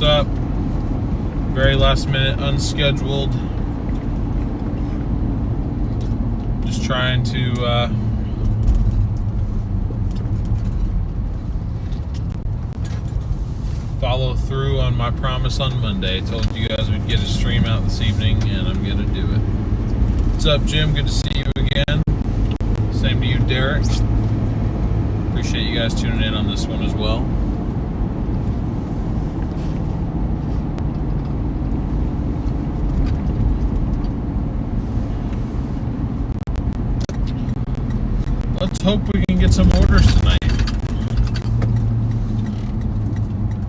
what's up. Very last minute, unscheduled. Just trying to follow through on my promise on Monday. I told you guys we'd get a stream out this evening, and I'm gonna do it. What's up, Jim? Good to see you again. Same to you, Derek. Appreciate you guys tuning in on this one as well. Let's hope we can get some orders tonight.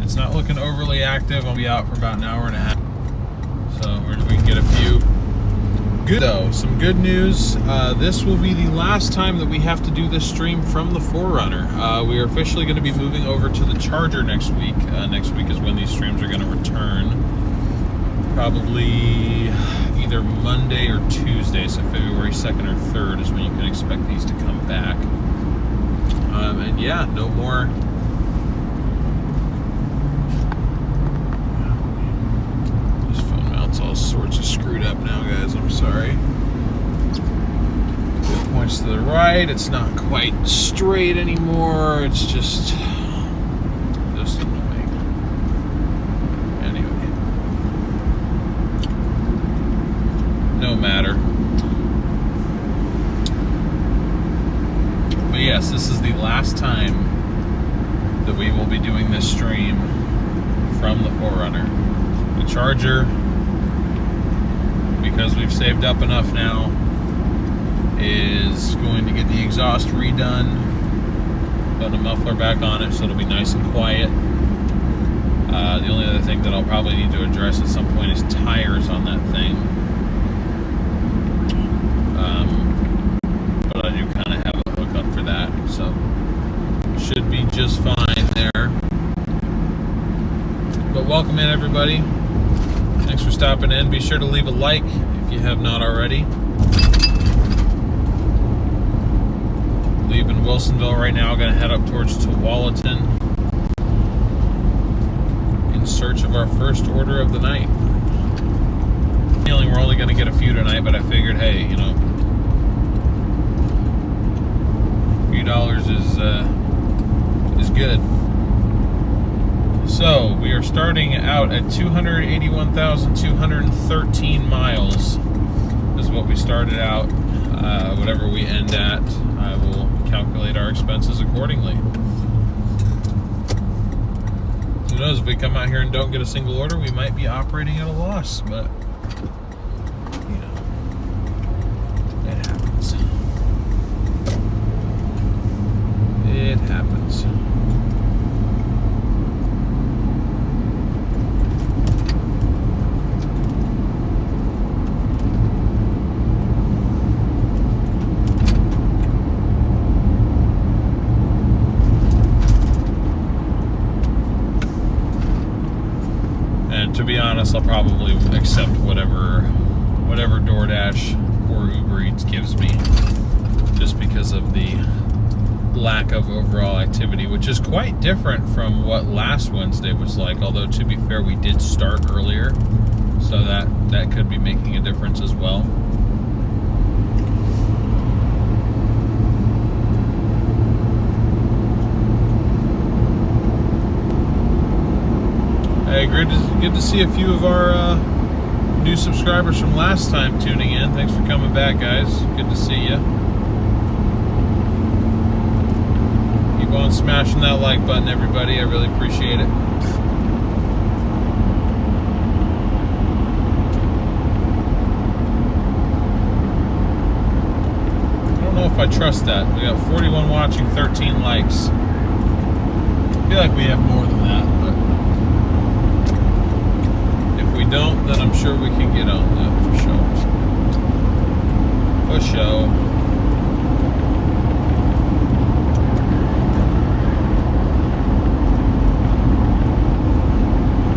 It's not looking overly active. I'll be out for about an hour and a half. So we can get a few. Good though, some good news. This will be the last time that we have to do this stream from the 4Runner. We are officially going to be moving over to the Charger next week. Next week is when these streams are going to return. Probably either Monday or Tuesday, so February 2nd or 3rd is when you can expect these to come back. And yeah, no more. This phone mount's all sorts of screwed up now, guys. I'm sorry. It points to the right. It's not quite straight anymore. It's just annoying. Anyway, no matter. But yes, this is the last time that we will be doing this stream from the 4Runner. The Charger, because we've saved up enough now, is going to get the exhaust redone, put a muffler back on it so it'll be nice and quiet. The only other thing that I'll probably need to address at some point is tires on that thing. But I do kind of have a hookup for that, so should be just fine there. But welcome in, everybody. Thanks for stopping in. Be sure to leave a like if you have not already. Leaving Wilsonville right now, going to head up towards Tualatin in search of our first order of the night. Feeling we're only going to get a few tonight, but I figured, hey, you know, a few dollars is good. So we are starting out at 281,213 miles is what we started out. Whatever we end at, I will calculate our expenses accordingly. Who knows, if we come out here and don't get a single order, we might be operating at a loss, but you know, it happens. It happens. To be honest, I'll probably accept whatever DoorDash or Uber Eats gives me, just because of the lack of overall activity, which is quite different from what last Wednesday was like. Although, to be fair, we did start earlier, so that could be making a difference as well. Hey, good to see a few of our new subscribers from last time tuning in. Thanks for coming back, guys. Good to see you. Keep on smashing that like button, everybody. I really appreciate it. I don't know if I trust that. We got 41 watching, 13 likes. I feel like we have more than that, but we don't, then I'm sure we can get on that for sure. For sure.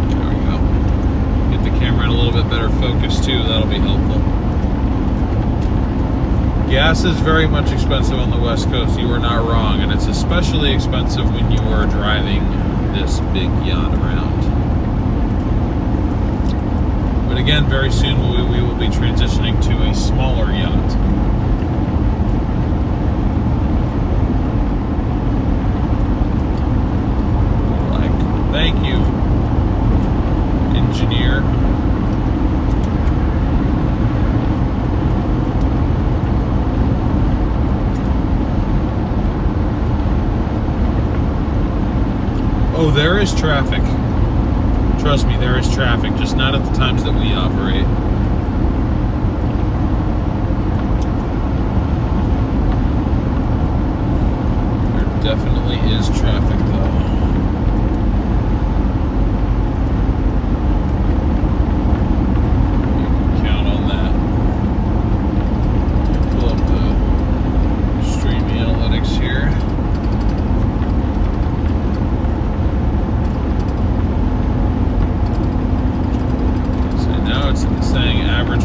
There we go. Get the camera in a little bit better focus too, that'll be helpful. Gas is very much expensive on the West Coast, you are not wrong, and it's especially expensive when you are driving this big yacht around. again, very soon we will be transitioning to a smaller yacht. Thank you, engineer. Oh, there is traffic. Trust me, there is traffic, just not at the times that we operate. There definitely is traffic, though.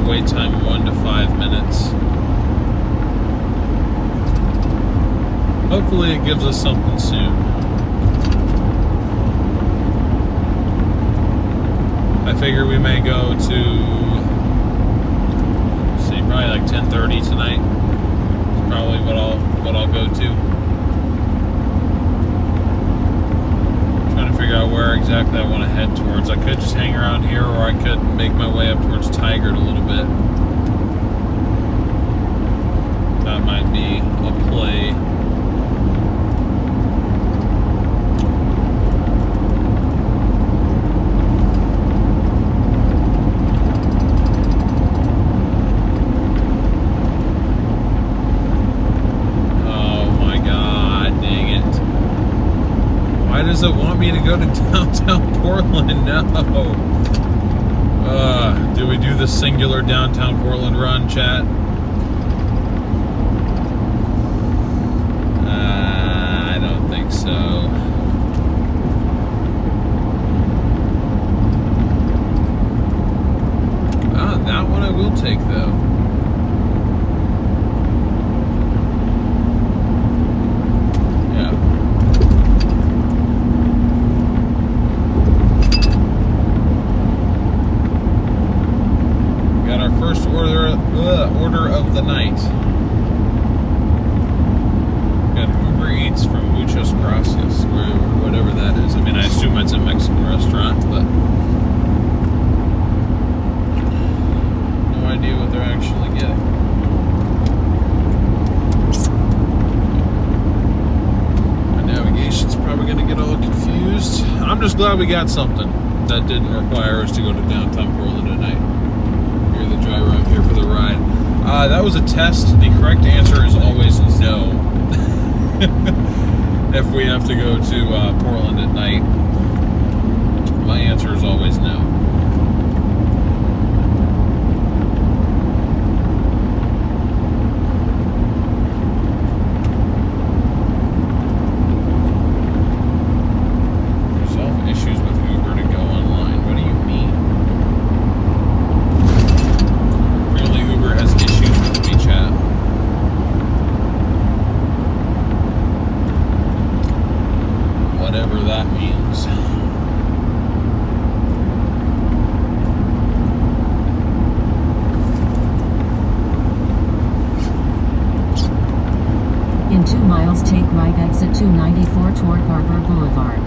Wait time 1 to 5 minutes. Hopefully it gives us something soon. I figure we may go to, see, probably like 10:30 tonight. That's probably what I'll go to. Trying to figure out where exactly I want to head towards. I could just hang around here, or I could make my way up towards Tigard a little bit. That might be a play. Why does it want me to go to downtown Portland? No. Do we do the singular downtown Portland run, chat? I don't think so. That one I will take, though. Order of the night. Got Uber Eats from Muchos Gracias, or whatever that is. I mean, I assume it's a Mexican restaurant, but no idea what they're actually getting. My navigation's probably going to get all confused. I'm just glad we got something that didn't require us to go to downtown Portland tonight. You're the driver, I'm here for the ride. That was a test. The correct answer is always no. If we have to go to Portland at night, my answer is always no. Resolve issues with Uber to go online. What do you mean? Apparently Uber has issues with WeChat. Whatever that means. In 2 miles, take right exit 294 toward Harbor Boulevard.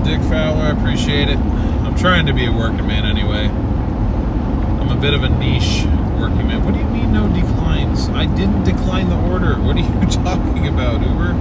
Dick Fowler, I appreciate it. I'm trying to be a working man anyway. I'm a bit of a niche working man. What do you mean no declines? I didn't decline the order. What are you talking about, Uber?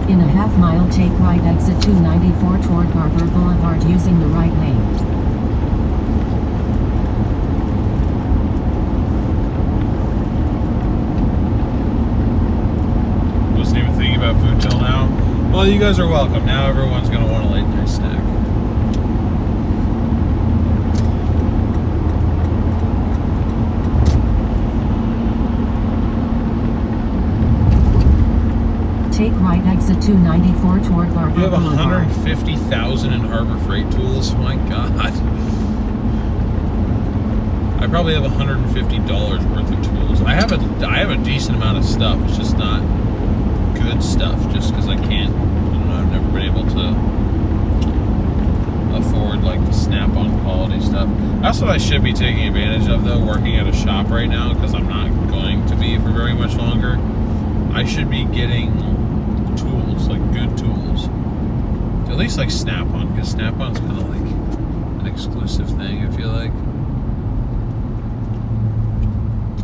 In a half mile, take right exit 294 toward Harbor Boulevard using the right lane. Wasn't even thinking about food till now. Well, you guys are welcome. Now everyone's going to want a late night snack. Take right exit 294 toward Harbor You have Boulevard. 150,000 in Harbor Freight Tools. My God. I probably have $150 worth of tools. I have a decent amount of stuff. It's just not good stuff. Just because I can't. I don't know. I've never been able to afford like the Snap-on quality stuff. That's what I should be taking advantage of, though. Working at a shop right now, because I'm not going to be for very much longer. I should be getting tools, like good tools. At least like Snap-on, because Snap-on's kind of like an exclusive thing, I feel like.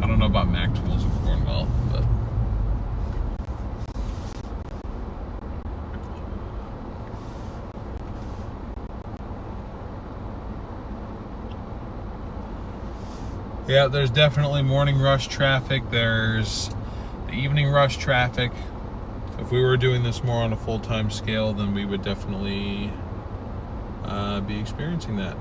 I don't know about Mac Tools in Cornwall, but yeah, there's definitely morning rush traffic. There's the evening rush traffic. If we were doing this more on a full-time scale, then we would definitely be experiencing that.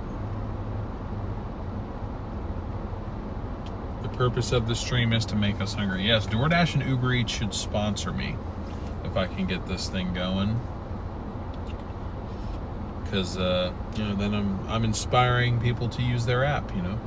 The purpose of the stream is to make us hungry. Yes, DoorDash and Uber Eats should sponsor me if I can get this thing going. Because you know, then I'm inspiring people to use their app, you know.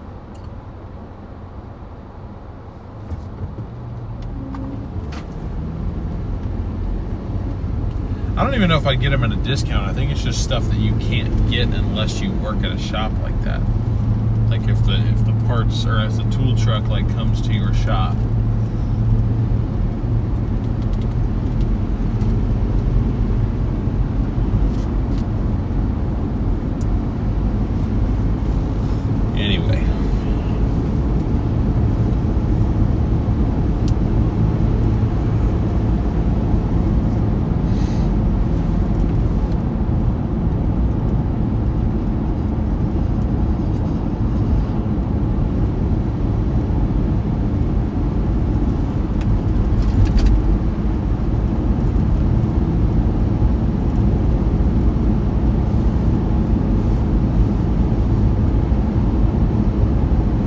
I don't even know if I'd get them at a discount. I think it's just stuff that you can't get unless you work at a shop like that. Like if the parts or if the tool truck like comes to your shop. Anyway.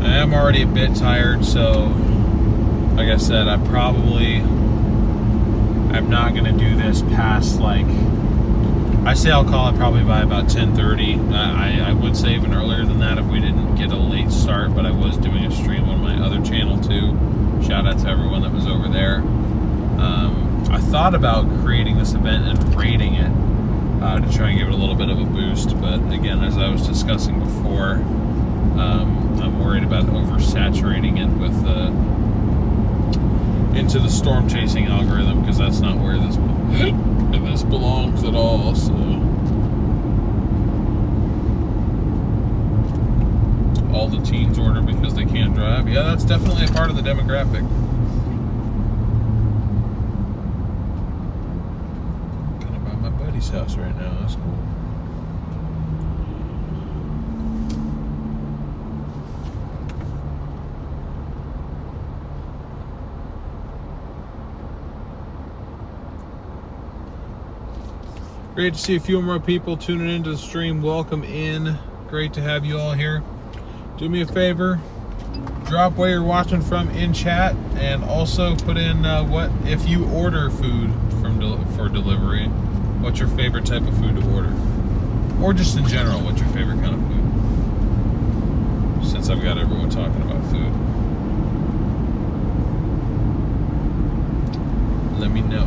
I'm already a bit tired, so like I said, I'm not gonna do this past, like, I say I'll call it probably by about 10:30. I would say even earlier than that if we didn't get a late start, but I was doing a stream on my other channel too. Shout out to everyone that was over there. I thought about creating this event and rating it to try and give it a little bit of a boost, but again, as I was discussing before, I'm worried about oversaturating it with into the storm chasing algorithm, because that's not where this belongs at all. So all the teens order because they can't drive. Yeah, that's definitely a part of the demographic. Kind of by my buddy's house right now. That's cool. Great to see a few more people tuning into the stream. Welcome in. Great to have you all here. Do me a favor, drop where you're watching from in chat, and also put in what if you order food for delivery, what's your favorite type of food to order, or just in general, what's your favorite kind of food? Since I've got everyone talking about food, let me know.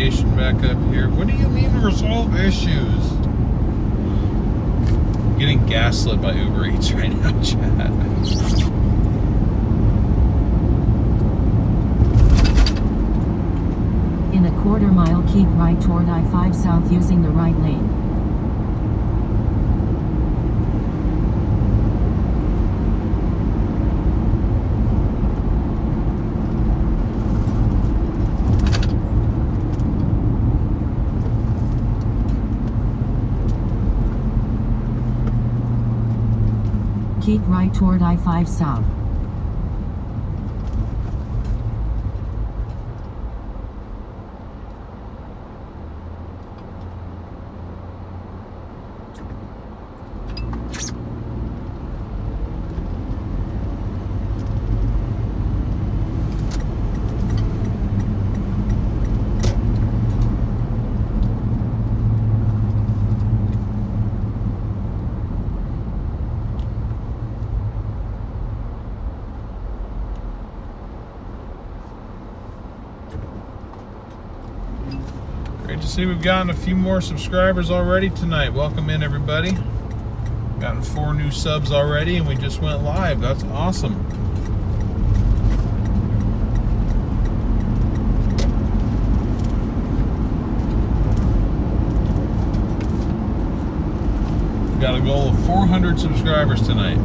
navigation back up here. What do you mean resolve issues? I'm getting gaslit by Uber Eats right now, chat. In a quarter mile, keep right toward I-5 South using the right lane. Keep right toward I-5 South. Great to see we've gotten a few more subscribers already tonight. Welcome in, everybody. Gotten 4 new subs already, and we just went live. That's awesome. We've got a goal of 400 subscribers tonight.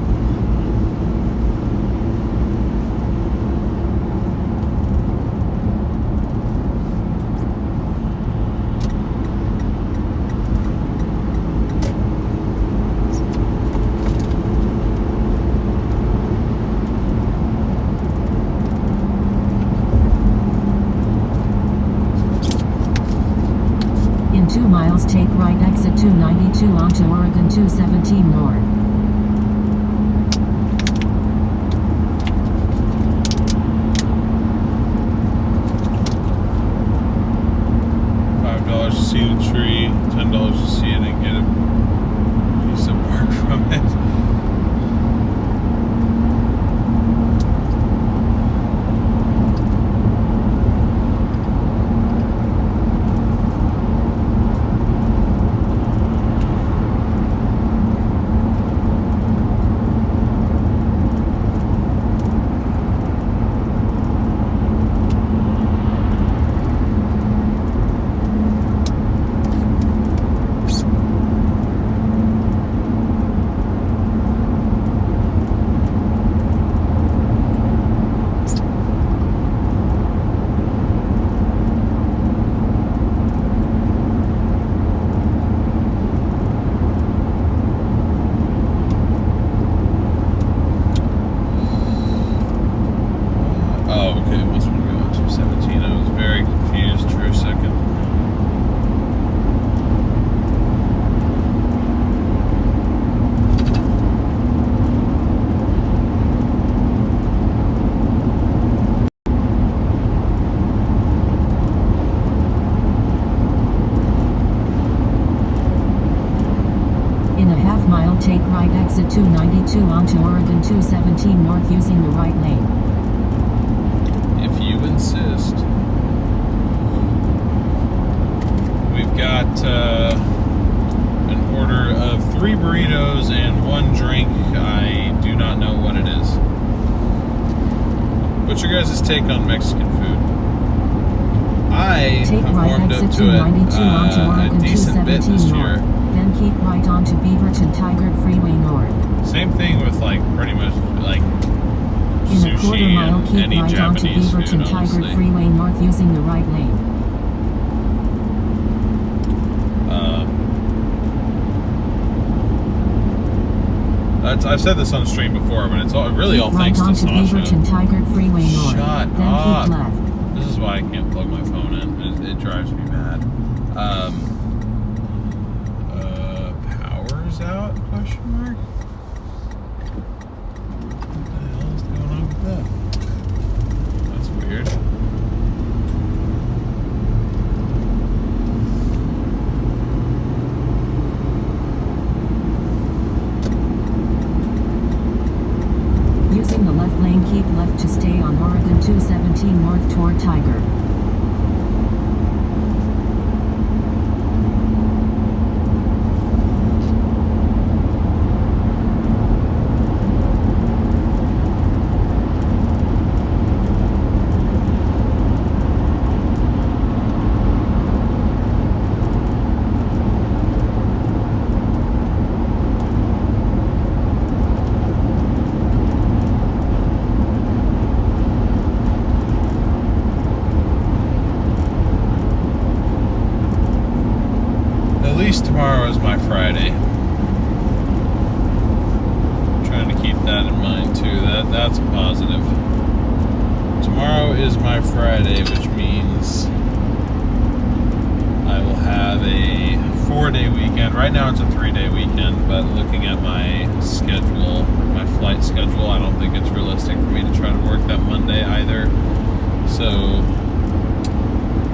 In 2 miles, take right exit 292 onto Oregon 217 North. $5 to see the tree, $10 to see it and get a piece of bark from it. Take right exit 292 onto Oregon 217 North using the right lane. If you insist. We've got an order of 3 burritos and 1 drink. I do not know what it is. What's your guys' take on Mexican food? I Take have right warmed up exit to it 292 onto Oregon a decent bit 217 this North. year. Then keep right onto Beaverton Tigard Freeway North. Same thing with like pretty much like In a quarter sushi mile, and keep any right onto Japanese food, Beaverton Tigard honestly. Freeway North using the right lane. I've said this on stream before, but it's really all Keep thanks right to onto Sasha. Beaverton Tigard Freeway North. Shut then up. keep left. This is why I can't plug my phone in. It drives me mad. Power's out? Question mark. What the hell is going on with that? That's weird. Using the left lane, keep left to stay on Oregon 217 North toward Tiger. least tomorrow is my Friday. Trying to keep that in mind too. That's a positive. Tomorrow is my Friday, which means I will have a 4-day weekend. Right now it's a 3-day weekend, but looking at my schedule, my flight schedule, I don't think it's realistic for me to try to work that Monday either. So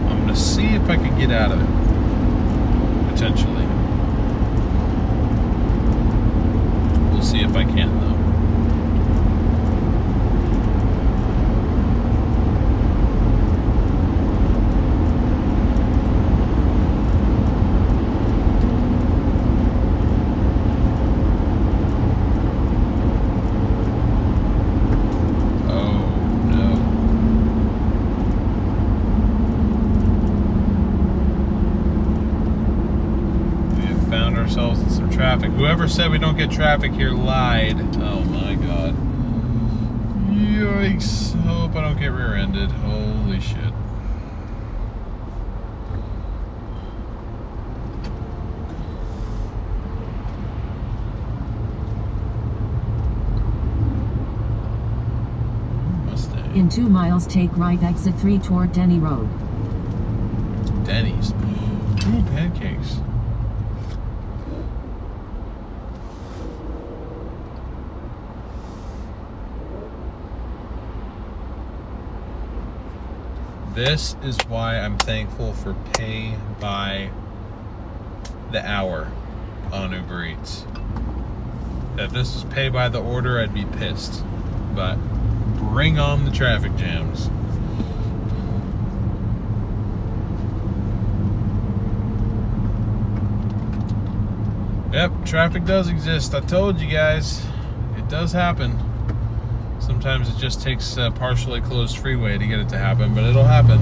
I'm going to see if I can get out of it, potentially. We'll see if I can, though. Ourselves in some traffic. Whoever said we don't get traffic here lied. Oh my god. Yikes. Hope I don't get rear-ended. Holy shit. Mustang. In 2 miles, take right exit 3 toward Denny Road. Denny's. Ooh, pancakes. This is why I'm thankful for pay by the hour on Uber Eats. If this was pay by the order, I'd be pissed. But bring on the traffic jams. Yep, traffic does exist. I told you guys, it does happen. Sometimes it just takes a partially closed freeway to get it to happen, but it'll happen.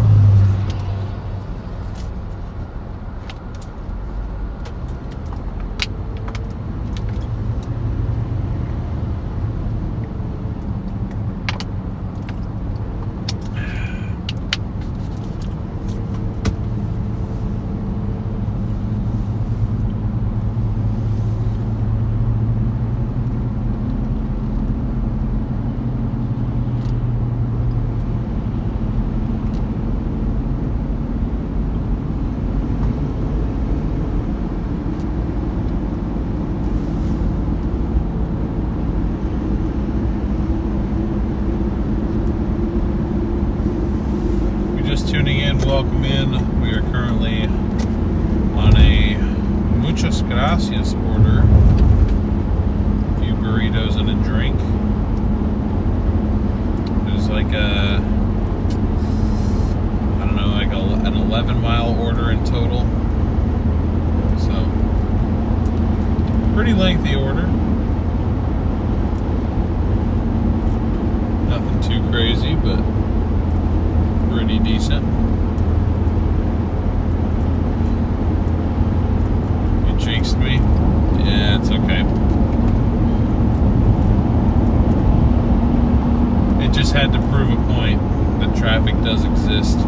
Tuning in, welcome in. We are currently on a muchas gracias order. A few burritos and a drink. There's like a, I don't know, like an 11-mile order in total. So, pretty lengthy order. Nothing too crazy, but pretty decent. You jinxed me. Yeah, it's okay. It just had to prove a point that traffic does exist.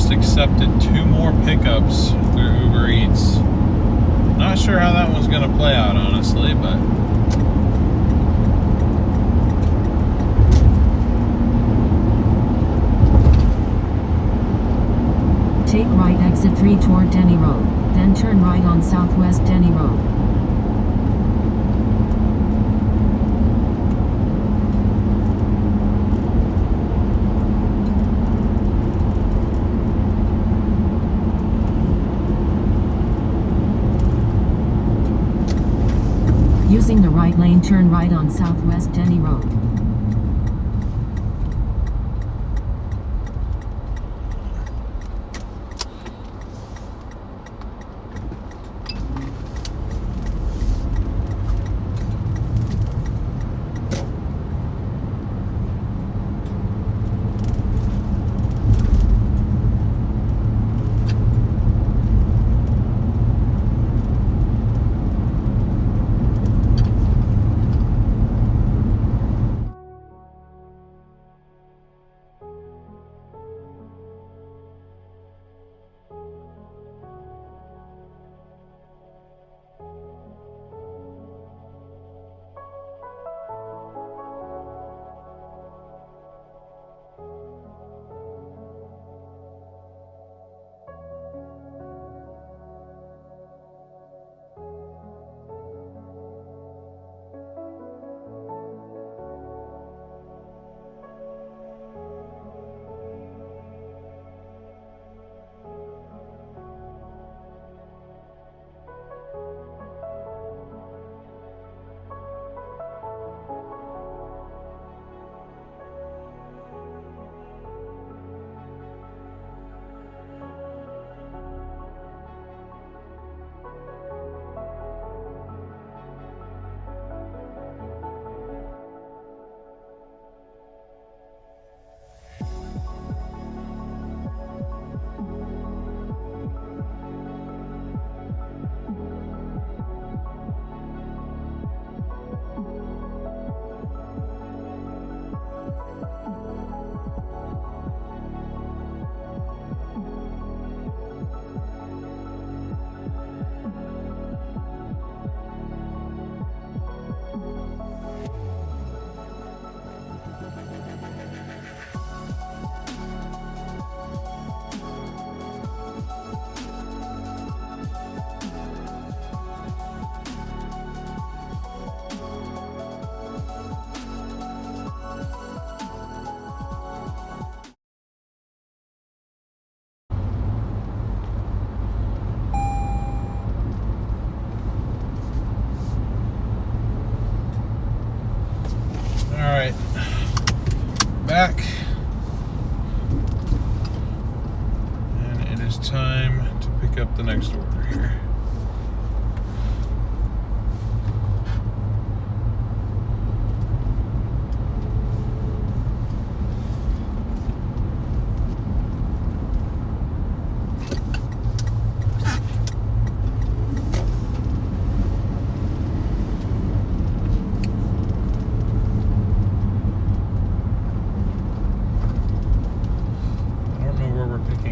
Accepted 2 more pickups through Uber Eats. Not sure how that one's going to play out, honestly, but take right exit 3 toward Denny Road, then turn right on Southwest Denny Road. Using the right lane, turn right on Southwest Denny Road. corner here.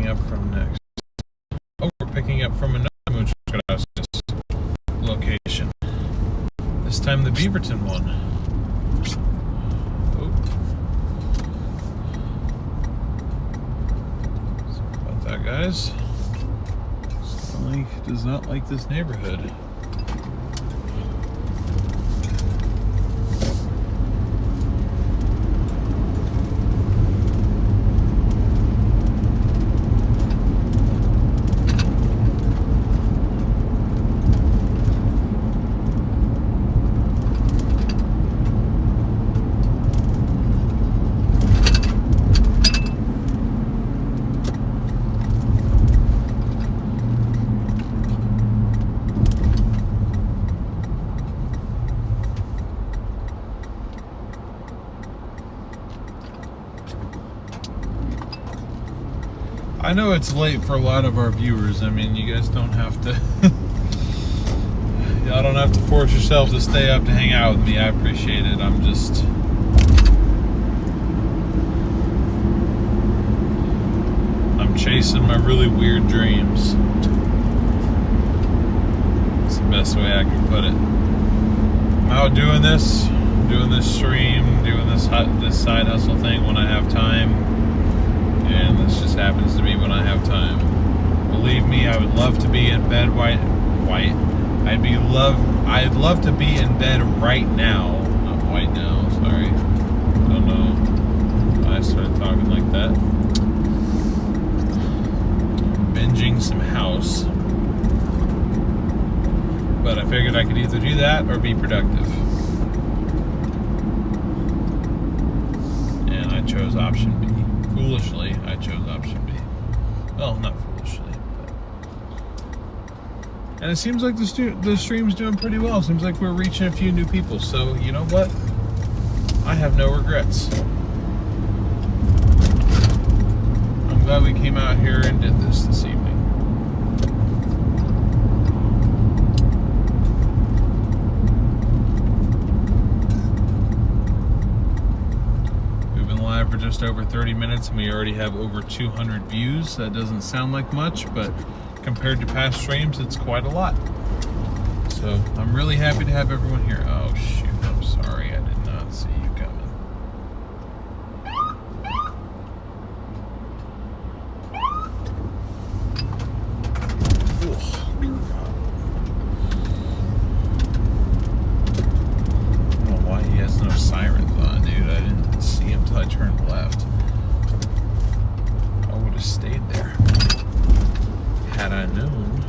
Up from next. Oh, we're picking up from another muchas gracias location. This time the Beaverton one. Oh. Sorry about that, guys. Stanley does not like this neighborhood. I know it's late for a lot of our viewers. I mean, you guys don't have to y'all don't have to force yourself to stay up to hang out with me. I appreciate it. I'm chasing my really weird dreams. That's the best way I can put it. I'm out doing this stream, doing this side hustle thing when I have time. And this just happens to be when I have time. Believe me, I would love to be in bed I'd love to be in bed right now. Not white now, sorry. I don't know why I started talking like that. Binging some House. But I figured I could either do that or be productive. And I chose option B. Foolishly, I chose option B. Well, not foolishly, but... And it seems like the stream's doing pretty well. Seems like we're reaching a few new people. So, you know what? I have no regrets. I'm glad we came out here and did this evening. For just over 30 minutes and we already have over 200 views. That doesn't sound like much, but compared to past streams, it's quite a lot. So I'm really happy to have everyone here. Oh shoot, I'm sorry, I did not see you coming. Oh, God. I don't know why he has no sirens on, dude. I didn't see him till I turned left. I would have stayed there had I known.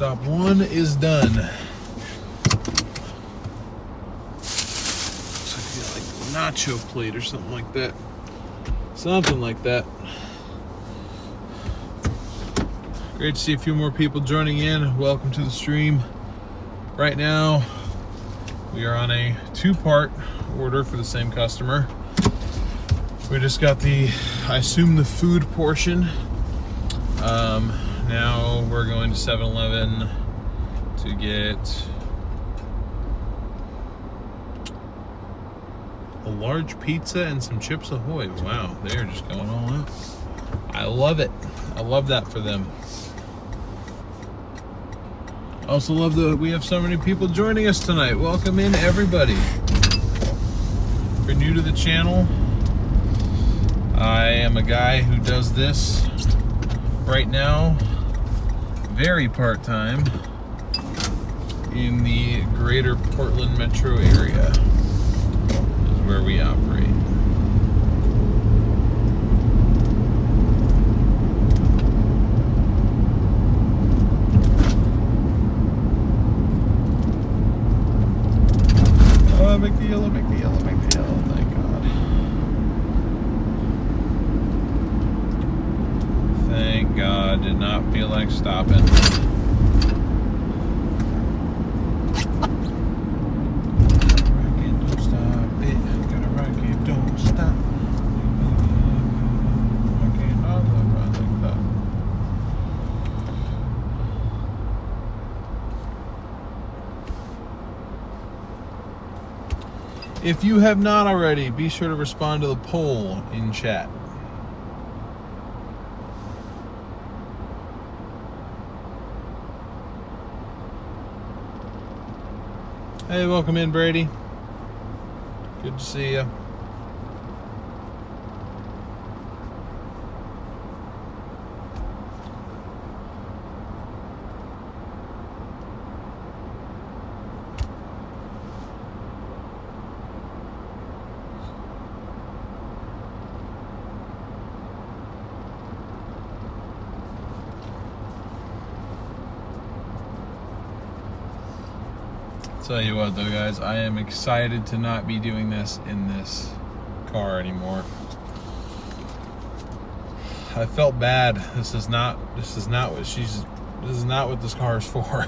Stop 1 is done. Looks like we got like a nacho plate or something like that. Something like that. Great to see a few more people joining in. Welcome to the stream. Right now, we are on a 2-part order for the same customer. We just got I assume the food portion. Now we're going to 7-Eleven to get a large pizza and some Chips Ahoy. Wow, they're just going all out. I love it. I love that for them. I also love that we have so many people joining us tonight. Welcome in, everybody. If you're new to the channel, I am a guy who does this right now, very part-time, in the greater Portland metro area is where we operate. Oh, make the yellow, make the yellow, make the yellow, thank God. Thank God, did not feel like stopping. Don't stop it, gotta rock it, don't stop. Okay, I'll run like that. If you have not already, be sure to respond to the poll in chat. Hey, welcome in, Brady. Good to see you. Tell you what though, guys, I am excited to not be doing this in this car anymore. I felt bad. This is not what this is not what this car is for.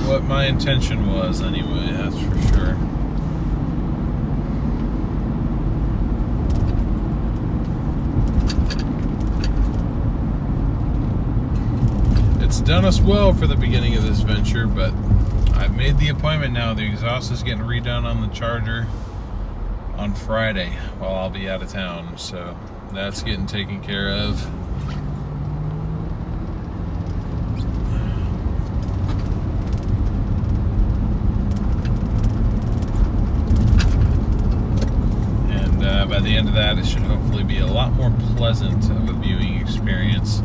What my intention was anyway, that's for sure. It's done us well for the beginning of this venture, but I've made the appointment now. The exhaust is getting redone on the Charger on Friday while I'll be out of town, so that's getting taken care of. By the end of that, it should hopefully be a lot more pleasant of a viewing experience.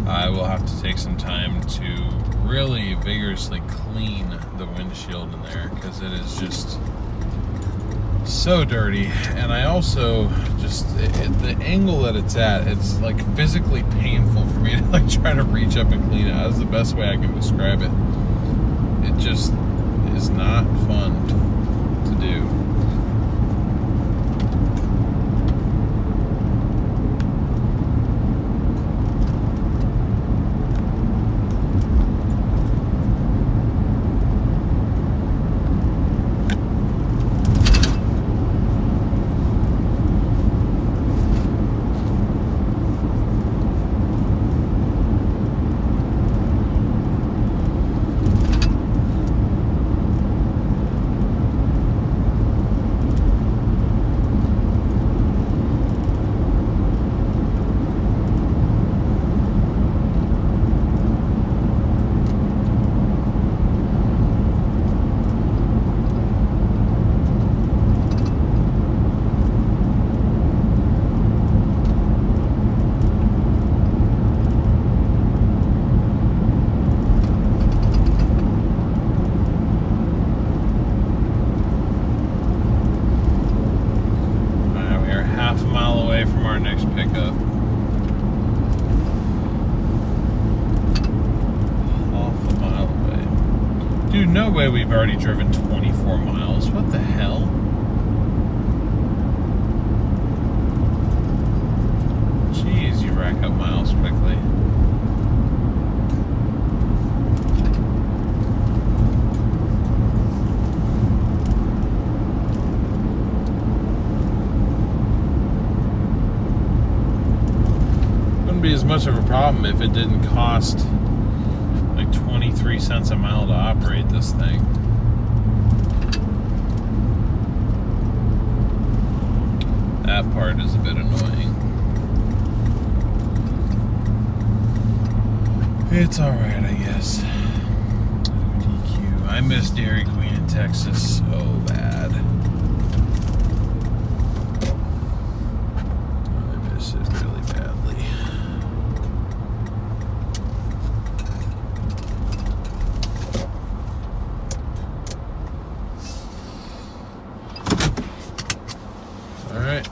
I will have to take some time to really vigorously clean the windshield in there because it is just so dirty. And I also just, the angle that it's at, it's like physically painful for me to like try to reach up and clean it. That's the best way I can describe it. It just is not fun to do. no way we've already driven 24 miles. What the hell? Jeez, you rack up miles quickly. Wouldn't be as much of a problem if it didn't cost like 23 cents a mile to operate this thing. That part is a bit annoying. It's alright, I guess. DQ. I miss Dairy Queen in Texas so bad. I miss it really badly. Alright.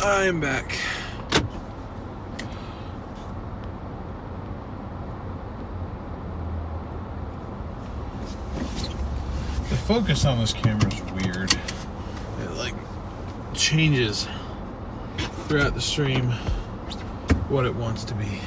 I'm back. The focus on this camera is weird. It like changes throughout the stream what it wants to be.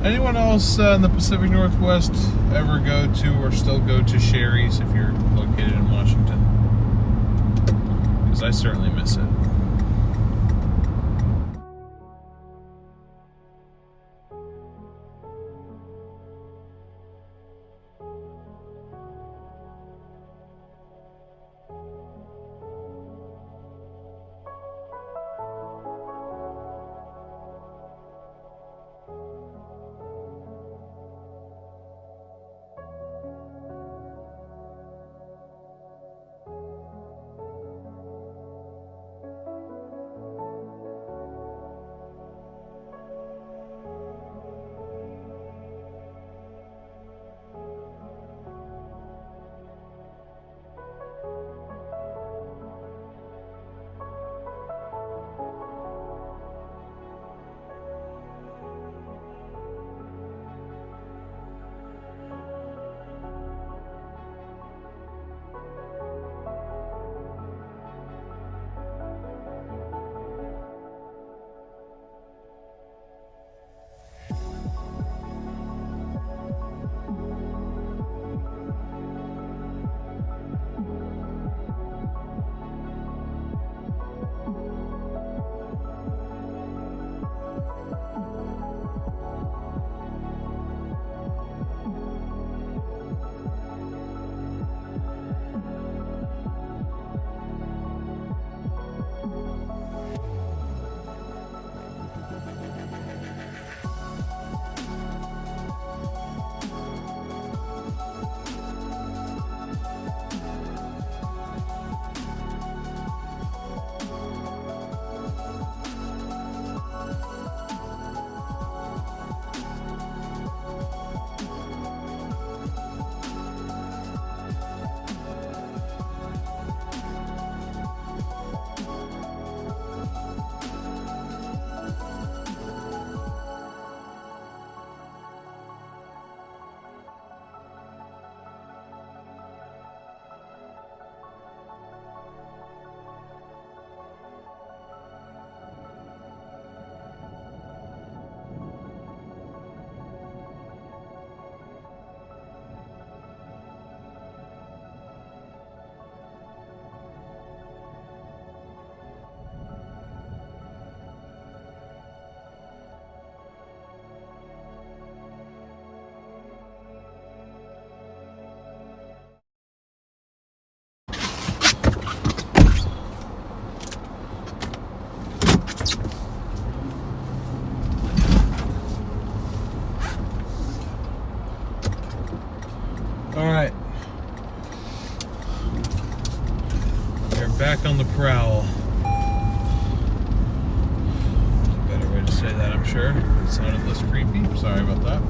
Anyone else in the Pacific Northwest ever go to or still go to Sherry's if you're located in Washington? Because I certainly miss it. back on the prowl. Better way to say that, I'm sure. It sounded less creepy. Sorry about that.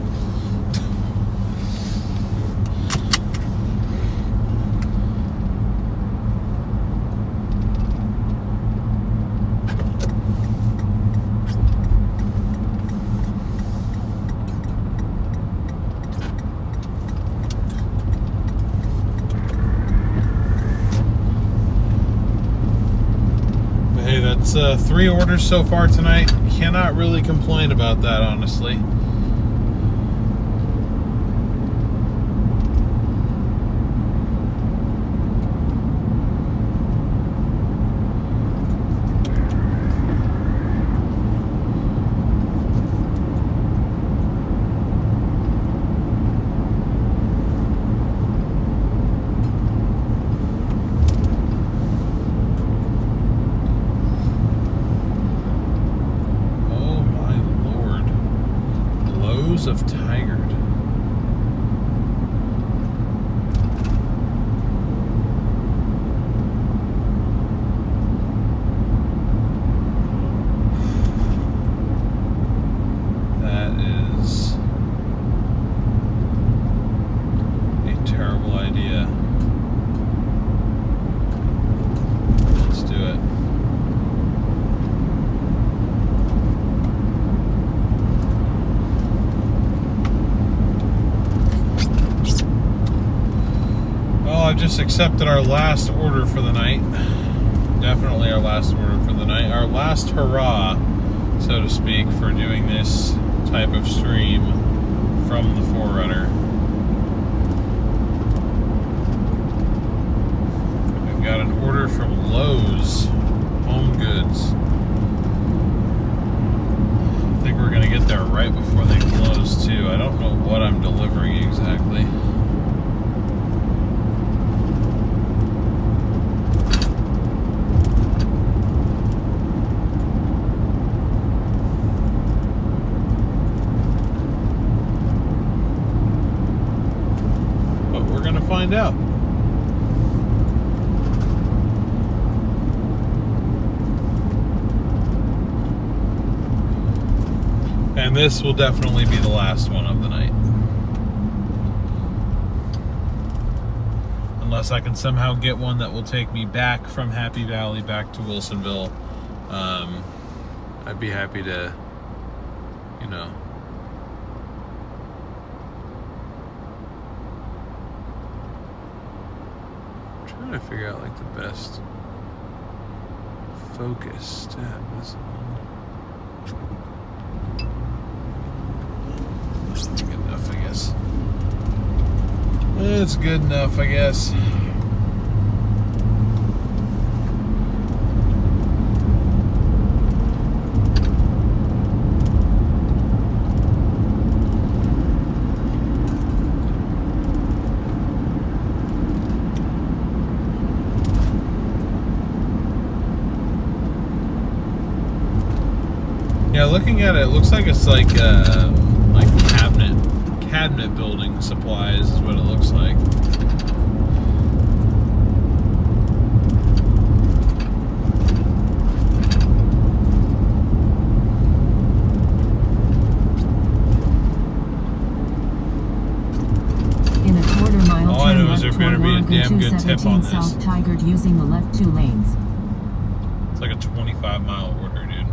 That's 3 orders so far tonight. Cannot really complain about that, honestly. Of Tigard. That is a terrible idea. Let's do it. I've just accepted our last order for the night. Definitely our last order for the night. Our last hurrah, so to speak, for doing this type of stream from the 4Runner. We've got an order from Lowe's Home Goods. I think we're going to get there right before they close, too. I don't know what I'm delivering exactly. Find out. And this will definitely be the last one of the night. Unless I can somehow get one that will take me back from Happy Valley back to Wilsonville. I'd be happy to, you know, trying to figure out like the best focus to have this on. That's good enough, I guess. It's good enough, I guess. Yeah, looking at it, it looks like it's like cabinet building supplies is what it looks like. In a quarter-mile all I know is turn there better be a damn good tip on this. South Tigard using the left 2 lanes. It's like a 25-mile order, dude.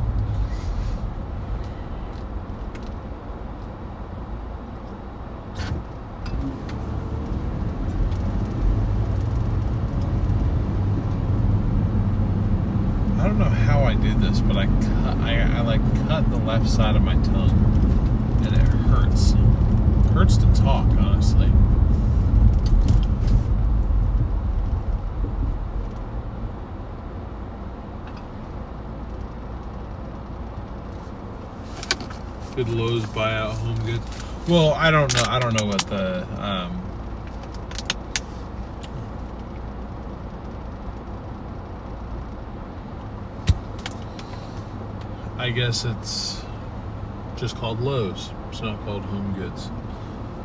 I don't know how I did this, but I like cut the left side of my tongue, and it hurts. It hurts to talk, honestly. Good Lowe's buyout Home Goods. Well, I don't know what the I guess it's just called Lowe's. It's not called Home Goods,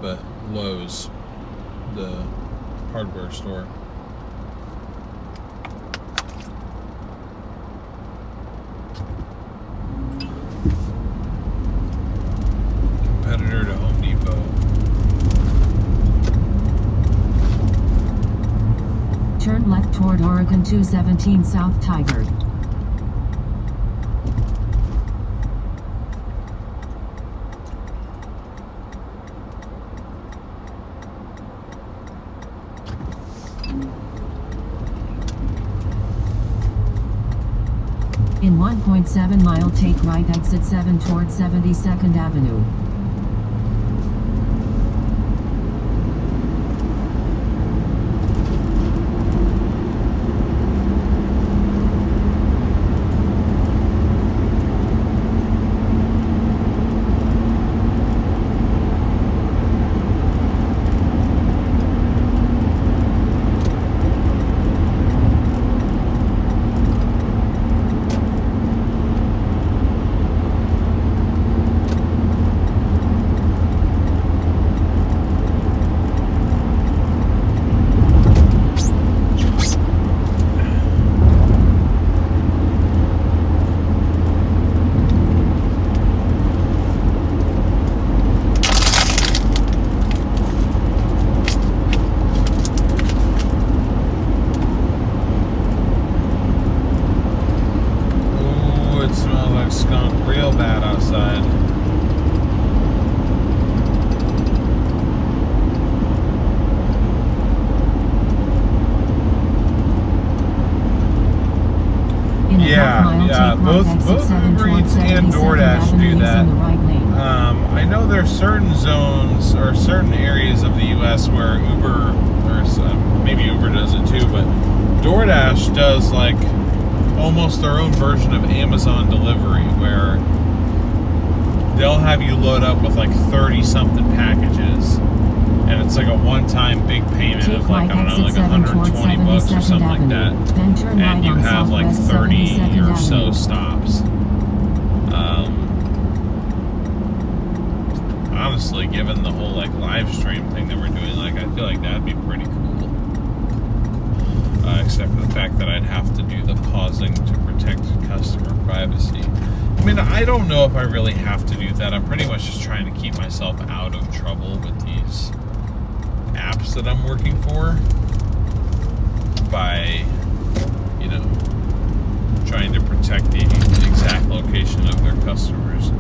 but Lowe's, the hardware store. Turn left toward Oregon 217 South Tigard. In 1.7 mile, take right exit 7 toward 72nd Avenue. Both Uber Eats and DoorDash do that. I know there's certain zones or certain areas of the U.S. where Uber, or maybe Uber does it too, but DoorDash does like almost their own version of Amazon delivery, where they'll have you load up with like 30-something packages, and it's like a one-time big payment of like, I don't know, like $120 or something like that, and you have like 30 or so stops. Honestly, given the whole like live stream thing that we're doing, like I feel like that'd be pretty cool. Except for the fact that I'd have to do the pausing to protect customer privacy. I mean, I don't know if I really have to do that. I'm pretty much just trying to keep myself out of trouble with these apps that I'm working for by, you know, trying to protect the exact location of their customers.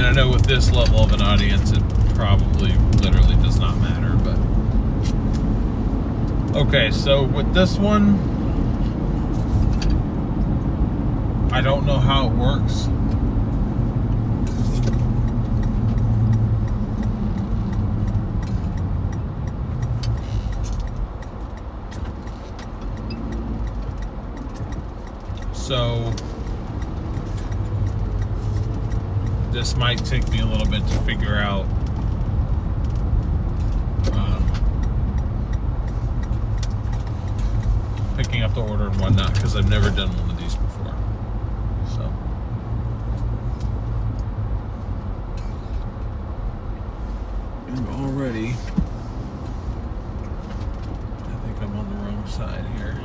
I know with this level of an audience, it probably literally does not matter, but okay, so with this one, I don't know how it works. So this might take me a little bit to figure out picking up the order and whatnot, because I've never done one of these before. So and already I think I'm on the wrong side here.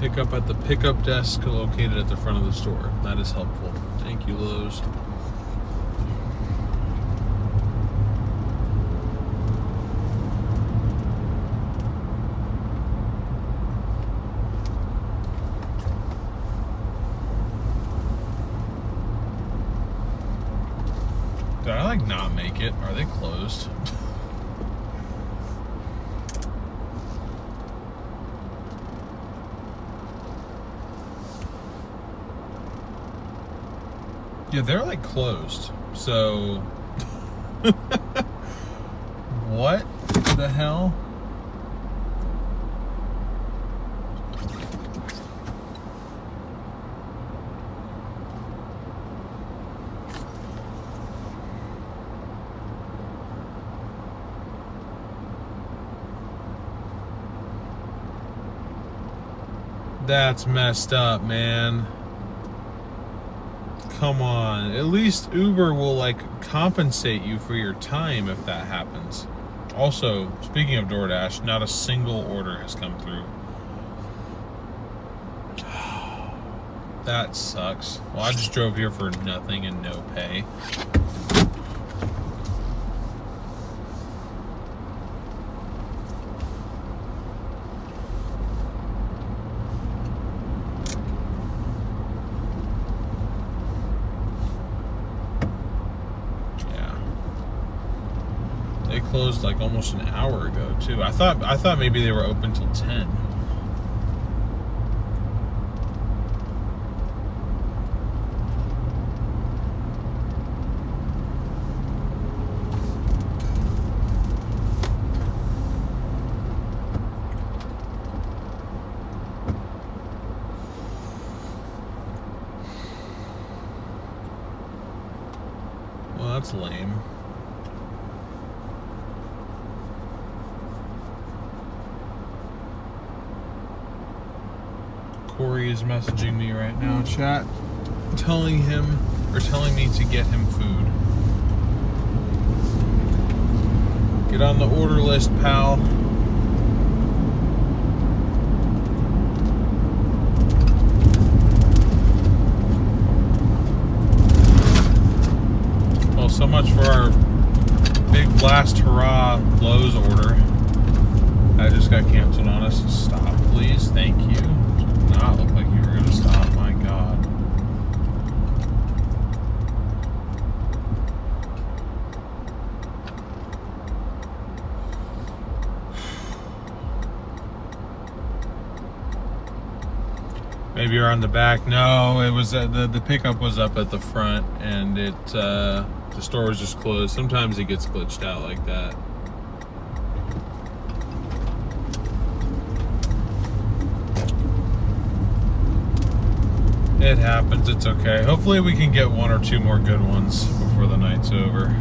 Pick up at the pickup desk located at the front of the store. That is helpful. Thank you, Lowe's. Did I like not make it? Are they closed? Yeah, they're like closed. So what the hell? That's messed up, man. Come on. At least Uber will like compensate you for your time if that happens. Also, speaking of DoorDash, not a single order has come through. That sucks. Well, I just drove here for nothing and no pay. They closed like almost an hour ago too. I thought maybe they were open till 10. Well, that's lame. Corey is messaging me right now, chat, telling me to get him food. Get on the order list, pal. Well, so much for our big blast hurrah Lowe's order. That just got canceled on us. Stop, please. Thank you. Not look like you were going to stop. My God. Maybe you're on the back. No, it was the pickup was up at the front, and the store was just closed. Sometimes it gets glitched out like that. It happens, it's okay. Hopefully we can get one or two more good ones before the night's over.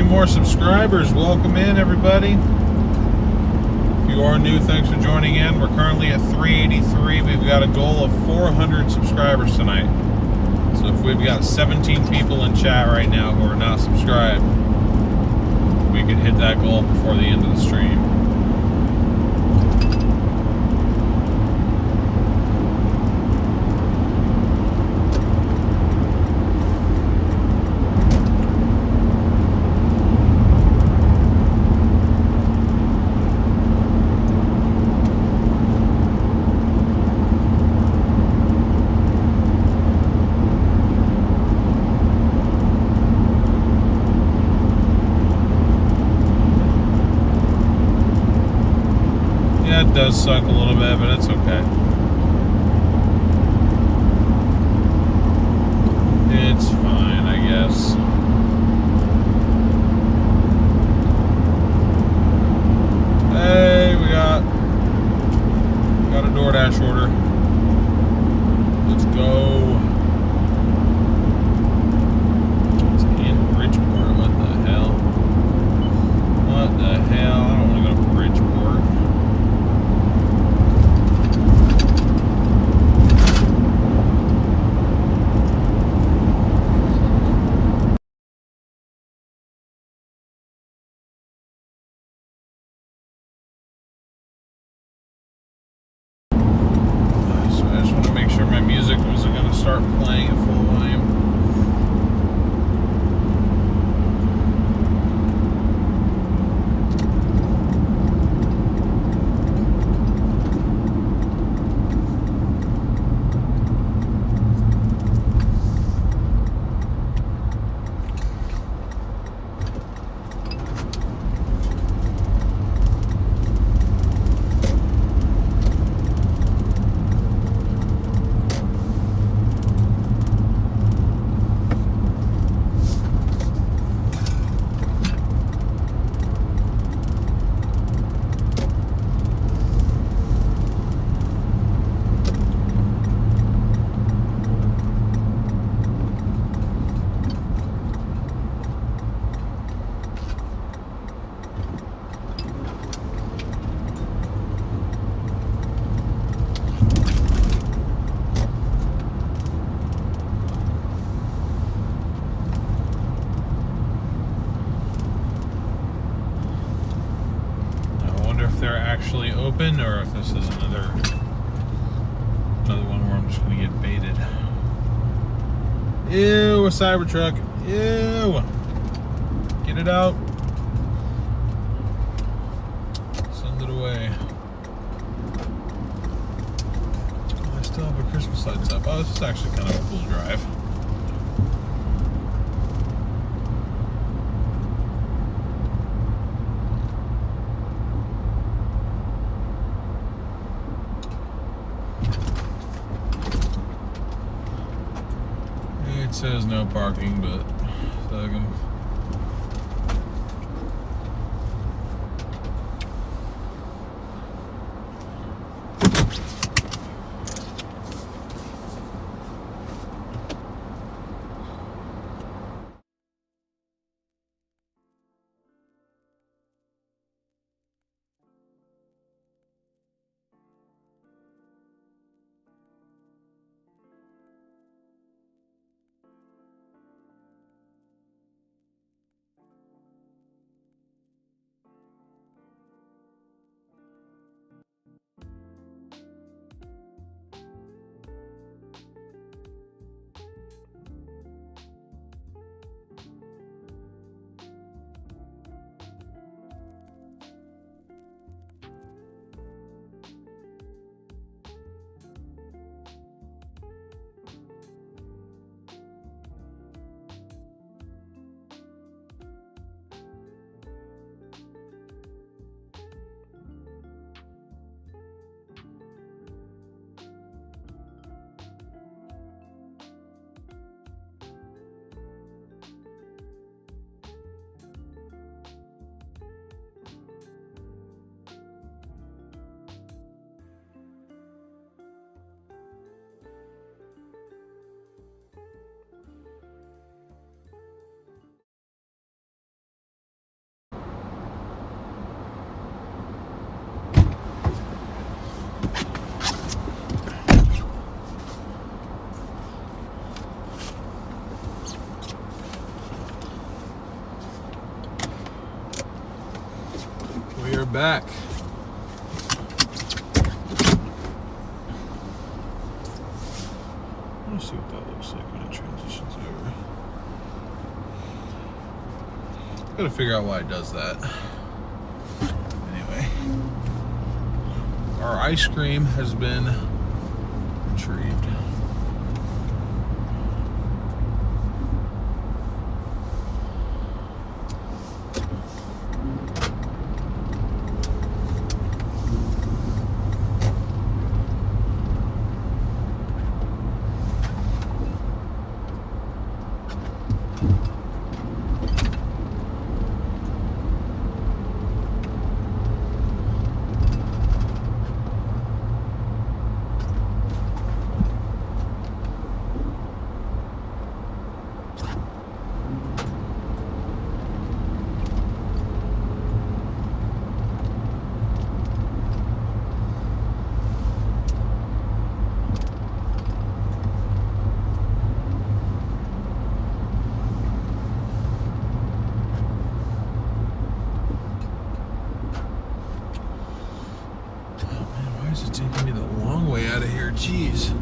More subscribers. Welcome in, everybody. If you are new, thanks for joining in. We're currently at 383. We've got a goal of 400 subscribers tonight. So if we've got 17 people in chat right now who are not subscribed, we could hit that goal before the end of the stream. It does suck a little bit, but it's okay. It's fine, I guess. Hey, we got a DoorDash order. Let's go. It's in Bridgeport. What the hell? What the hell? I don't want to go to Bridgeport. actually open or if this is another one where I'm just gonna get baited. Ew, a Cybertruck. Ew. Get it out. Send it away. I still have a Christmas lights up. Oh, this is actually kind of a cool drive. It says no parking, but thug 'em. We are back. Let's see what that looks like when it transitions over. Gotta figure out why it does that. Anyway, our ice cream has been retrieved. Why is it taking me the long way out of here? Jeez.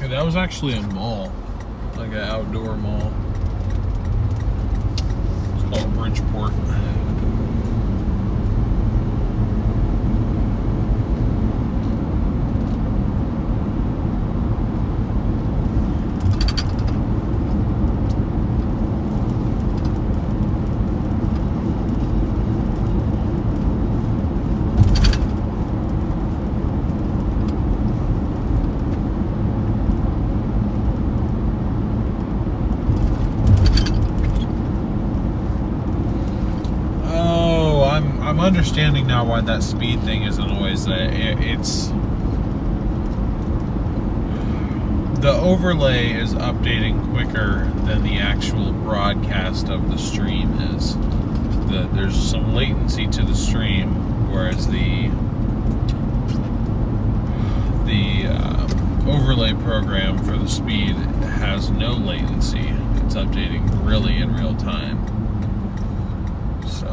That was actually a mall, like an outdoor mall. It's called Bridgeport. understanding now why that speed thing isn't always it's the overlay is updating quicker than the actual broadcast of the stream is. There's some latency to the stream, whereas the overlay program for the speed has no latency. It's updating really in real time. So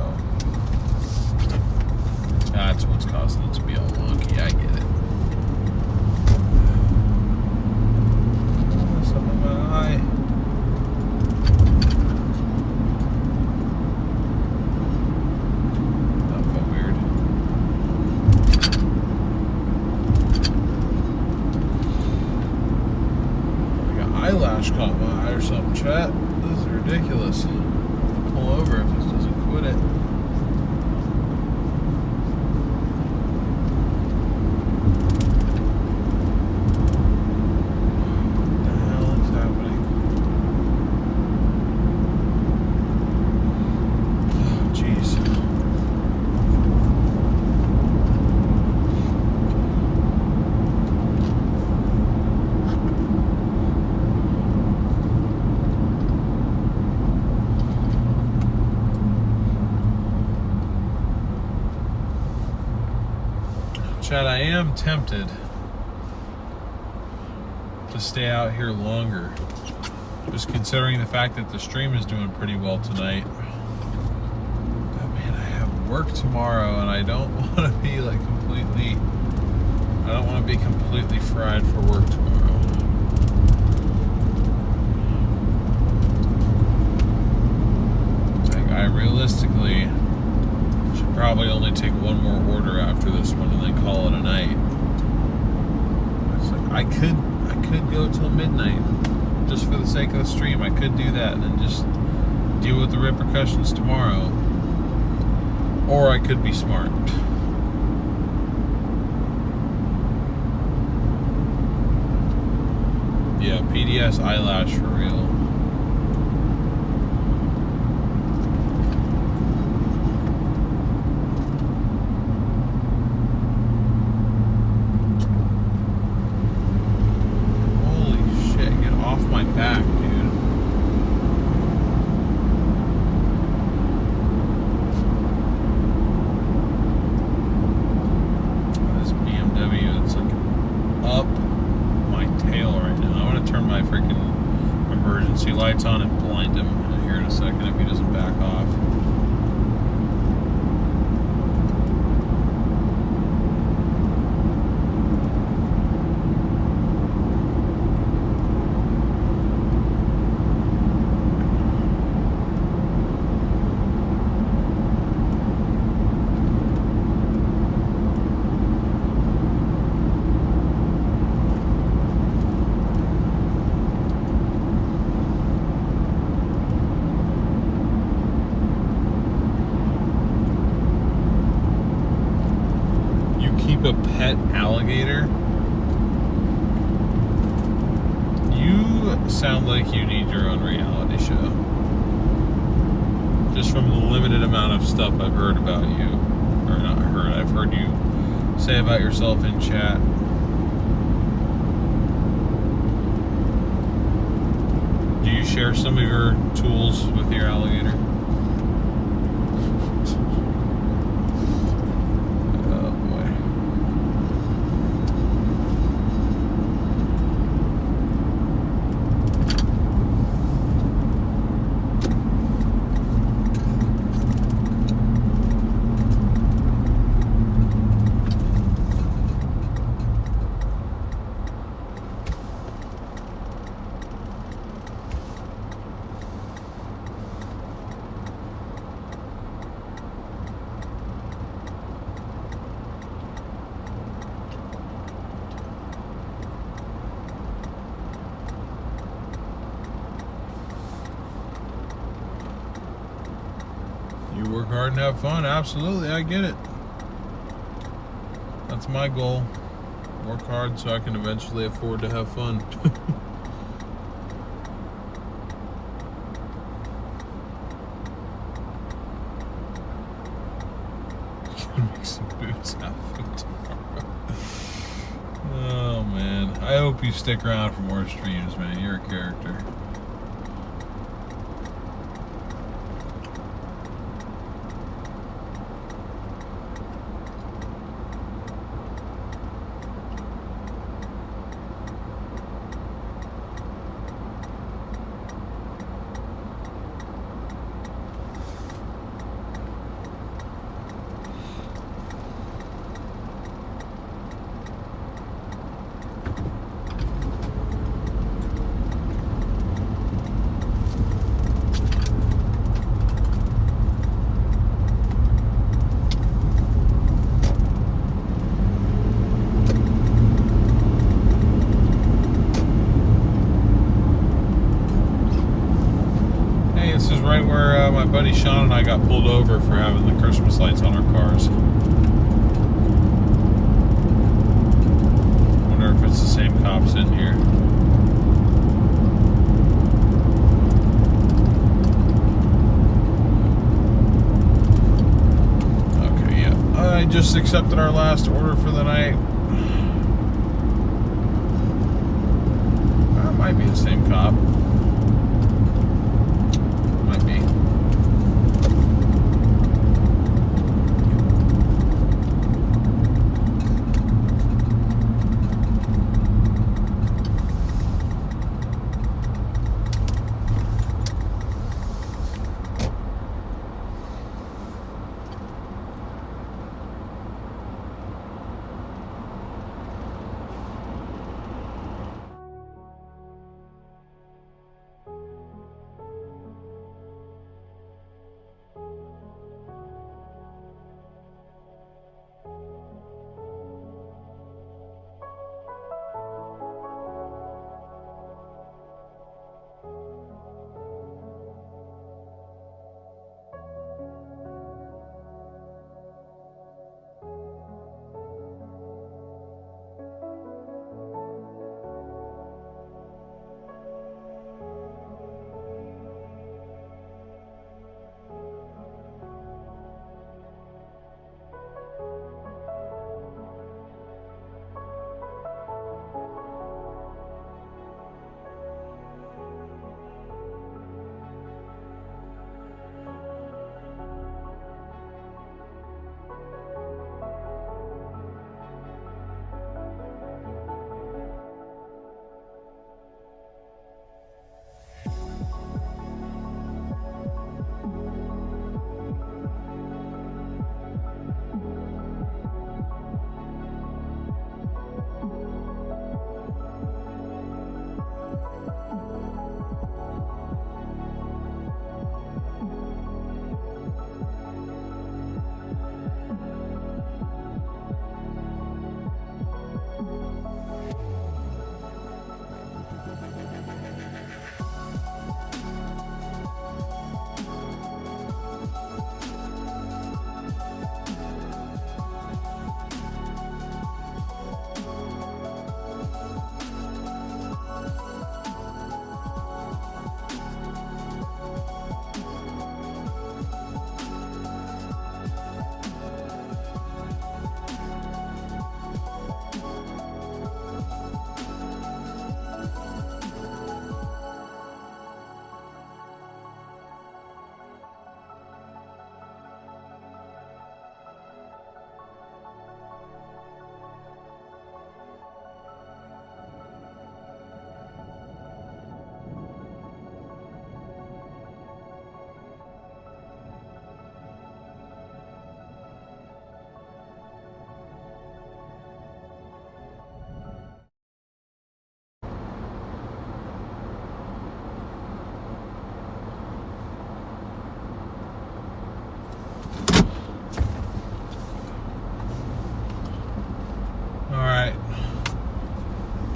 that's what's causing it to be all wonky. I get it. Some of my eye. That felt weird. Like an eyelash caught my eye or something, chat. This is ridiculous. Pull over if this doesn't quit it. Chad, I am tempted to stay out here longer, just considering the fact that the stream is doing pretty well tonight. But man, I have work tomorrow, and I don't want to be like completely. I don't want to be completely fried for work tomorrow. Like, I realistically should probably only take one more order after this one and then call it a night. It's like I could go till midnight just for the sake of the stream. I could do that and then just deal with the repercussions tomorrow. Or I could be smart. Yeah, PDS eyelash for real. Back, dude. This BMW, it's like up my tail right now. I'm gonna turn my freaking emergency lights on and blind him here in a second if he doesn't back off. A pet alligator? You sound like you need your own reality show. Just from the limited amount of stuff I've heard about you. Or not heard, I've heard you say about yourself in chat. Do you share some of your tools with your alligator? You work hard and have fun. Absolutely, I get it. That's my goal. Work hard so I can eventually afford to have fun. Let's have food tomorrow. Oh man, I hope you stick around for more streams, man. You're a character. This is right where my buddy Sean and I got pulled over for having the Christmas lights on our cars. Wonder if it's the same cops in here. Okay, yeah. I just accepted our last order for the night. That might be the same cop.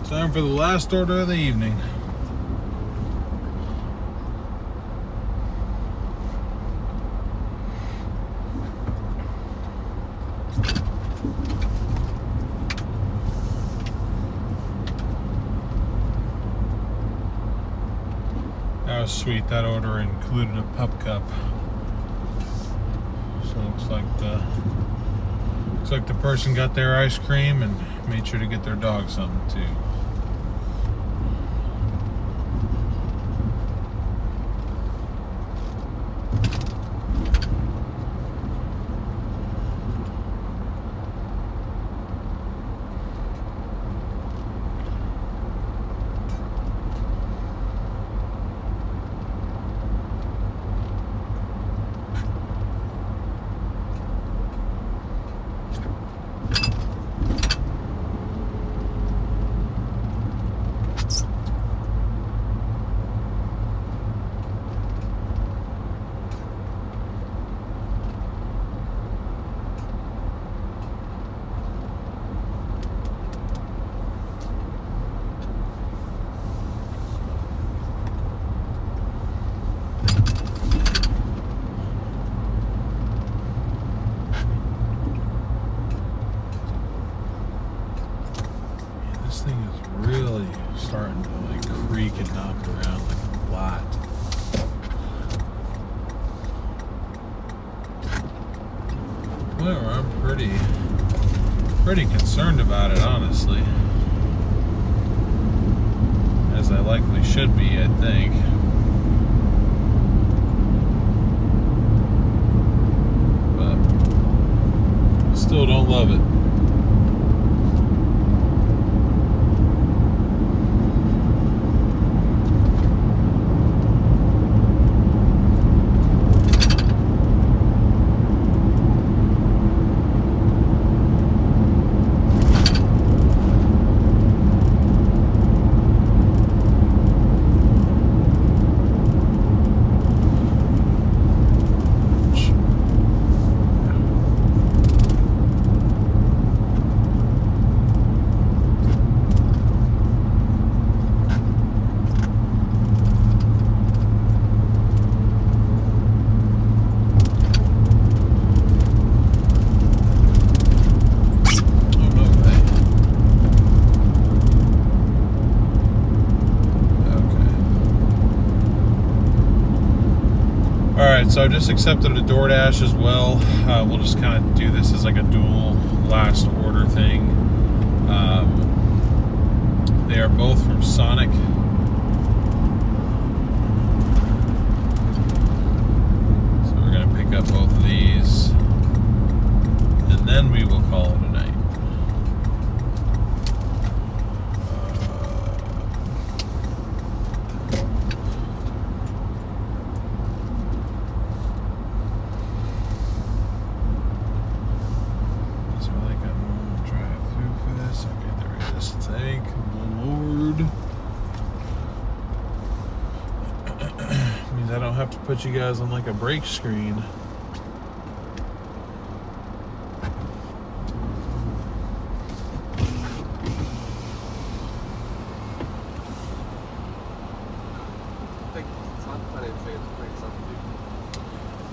Time for the last order of the evening. That was sweet. That order included a pup cup. So it looks like the Looks like the person got their ice cream and made sure to get their dog something too. This thing is really starting to like creak and knock around like a lot. Whatever, I'm pretty concerned about it, honestly. As I likely should be, I think. But still don't love it. Alright, so I just accepted a DoorDash as well. We'll just kind of do this as like a dual last order thing. They are both from Sonic. So we're going to pick up both of these. And then we will call it a night. Thank the Lord. Means I don't have to put you guys on like a break screen.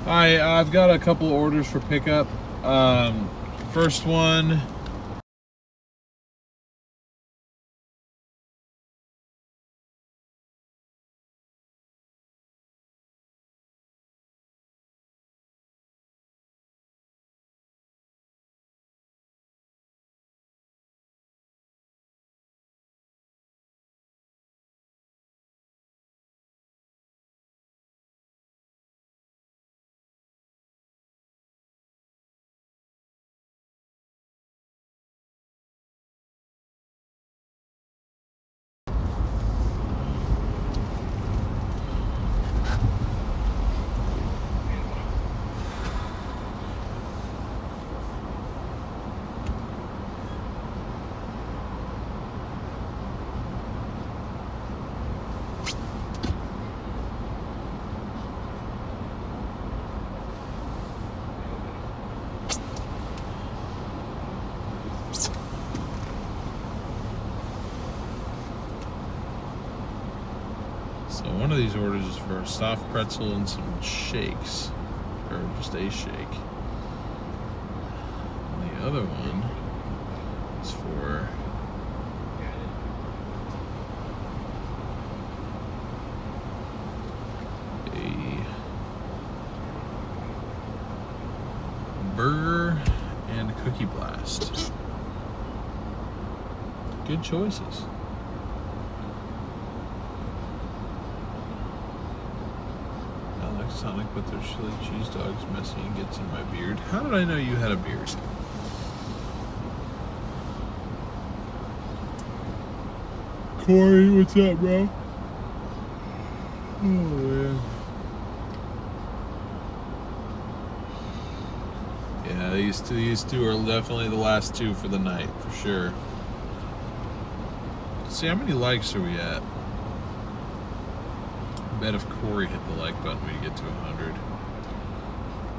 I've got a couple orders for pickup. First one. So one of these orders is for a soft pretzel and some shakes, or just a shake. And the other one is for a burger and cookie blast. list. Good choices. Sonic with their chili cheese dogs messy and gets in my beard. How did I know you had a beard? Corey, what's up, bro? Oh, man. Yeah, these two are definitely the last two for the night, for sure. Let's see, how many likes are we at? I bet if Corey hit the like button, we'd get to 100.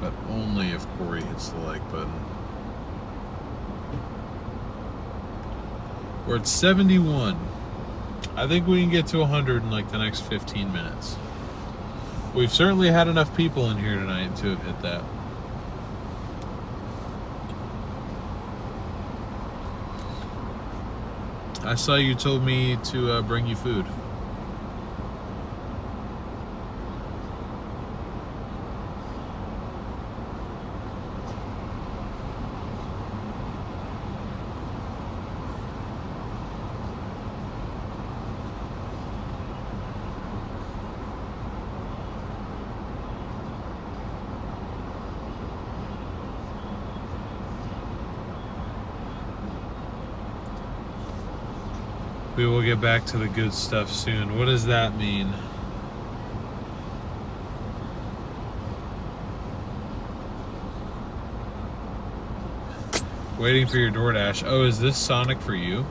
But only if Corey hits the like button. We're at 71. I think we can get to 100 in like the next 15 minutes. We've certainly had enough people in here tonight to have hit that. I saw you told me to bring you food. We will get back to the good stuff soon. What does that mean? Waiting for your DoorDash. Oh, is this Sonic for you?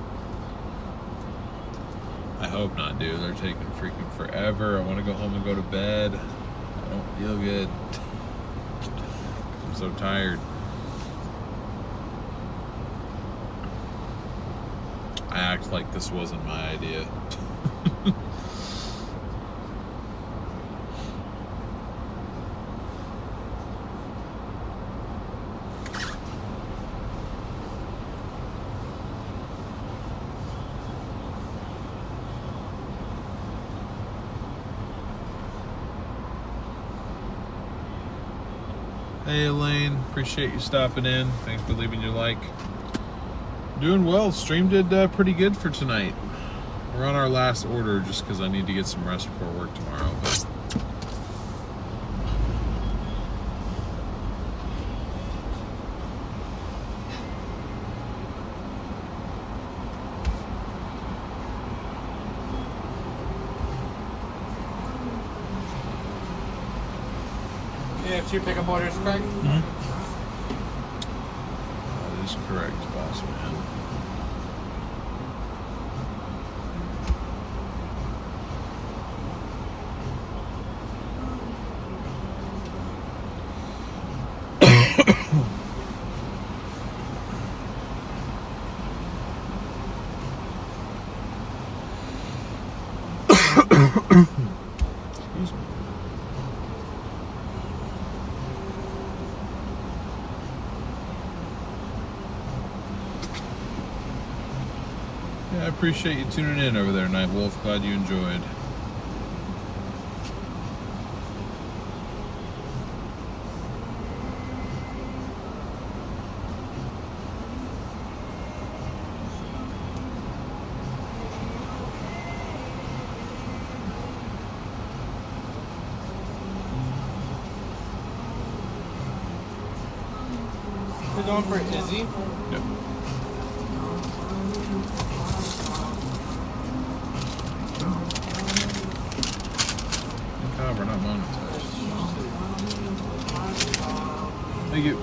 I hope not, dude. They're taking freaking forever. I want to go home and go to bed. I don't feel good. I'm so tired. I act like this wasn't my idea. Hey Elaine, appreciate you stopping in. Thanks for leaving your like. Doing well. Stream did pretty good for tonight. We're on our last order just because I need to get some rest before work tomorrow. But You have 2 pickup orders, correct? that is correct, boss man. Excuse me. Yeah, I appreciate you tuning in over there, Night Wolf. Glad you enjoyed. We're going for Izzy. Yep. We're not monetized. Thank you.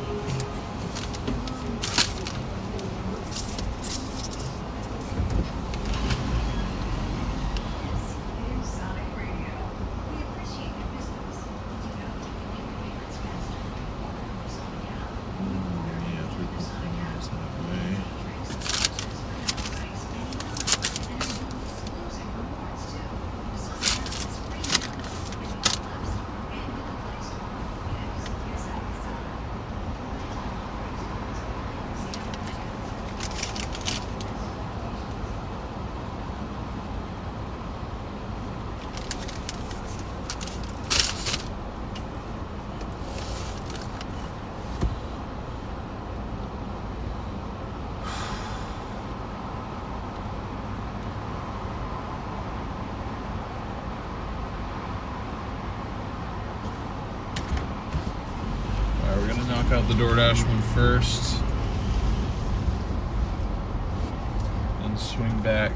knock out the DoorDash one first, and swing back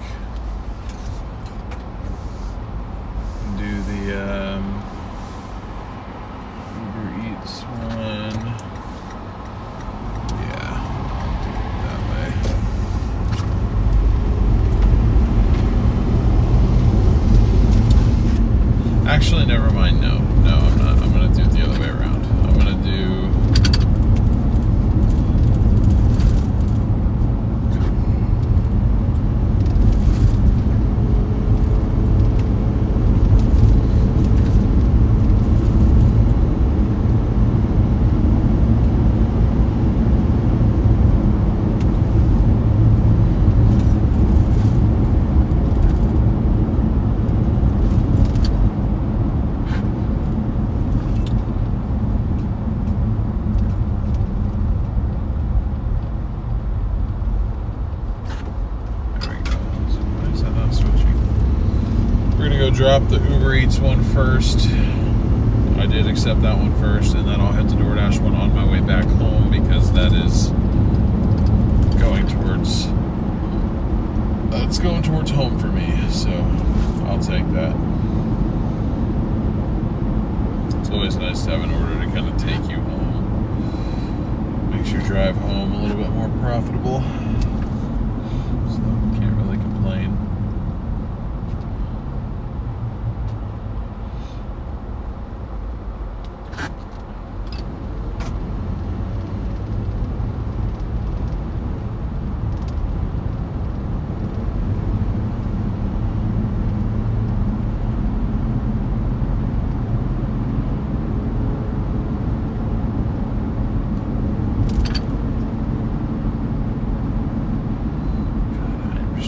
and do the Uber Eats one. Yeah, do it that way. Actually, never mind. No, I'm not. I'm gonna do it the other way around. I'm gonna do. Drop the Uber Eats one first. I did accept that one first, and then I'll hit the DoorDash one on my way back home because that is going towards home for me, so I'll take that. It's always nice to have an order to kind of take you home. Makes your drive home a little bit more profitable. So can't really complain.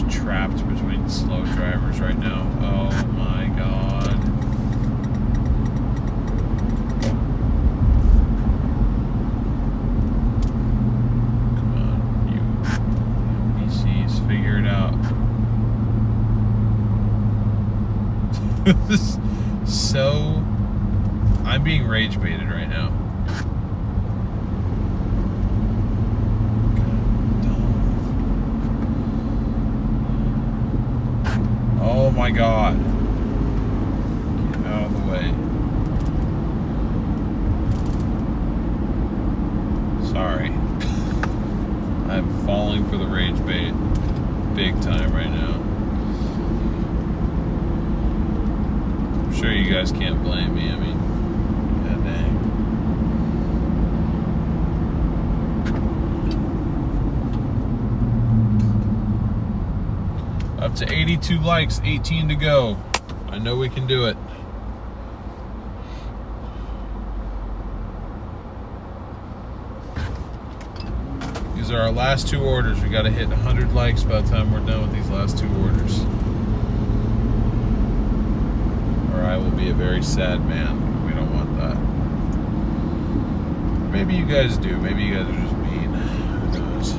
Trapped between slow drivers right now. Oh my god. Come on, you NPCs, figure it out. So, I'm being rage baited right now. Oh my god. Get out of the way. Sorry. I'm falling for the rage bait big time right now. I'm sure you guys can't blame me. I mean, god dang. Up to 82 likes, 18 to go. I know we can do it. These are our last two orders. We got to hit 100 likes by the time we're done with these last two orders. Or I will be a very sad man. We don't want that. Maybe you guys do. Maybe you guys are just mean. Who knows?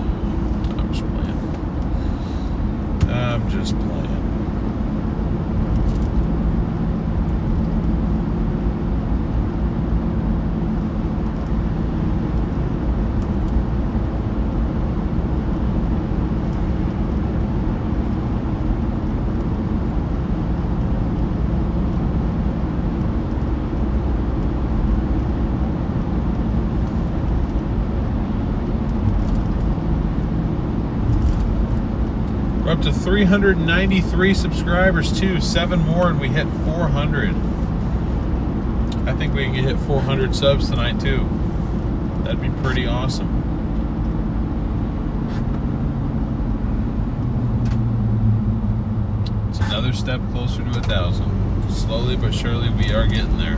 I'm just playing. I'm just playing. We're up to 393 subscribers too. 7 more and we hit 400. I think we can hit 400 subs tonight too. That'd be pretty awesome. It's another step closer to 1,000. Slowly but surely we are getting there.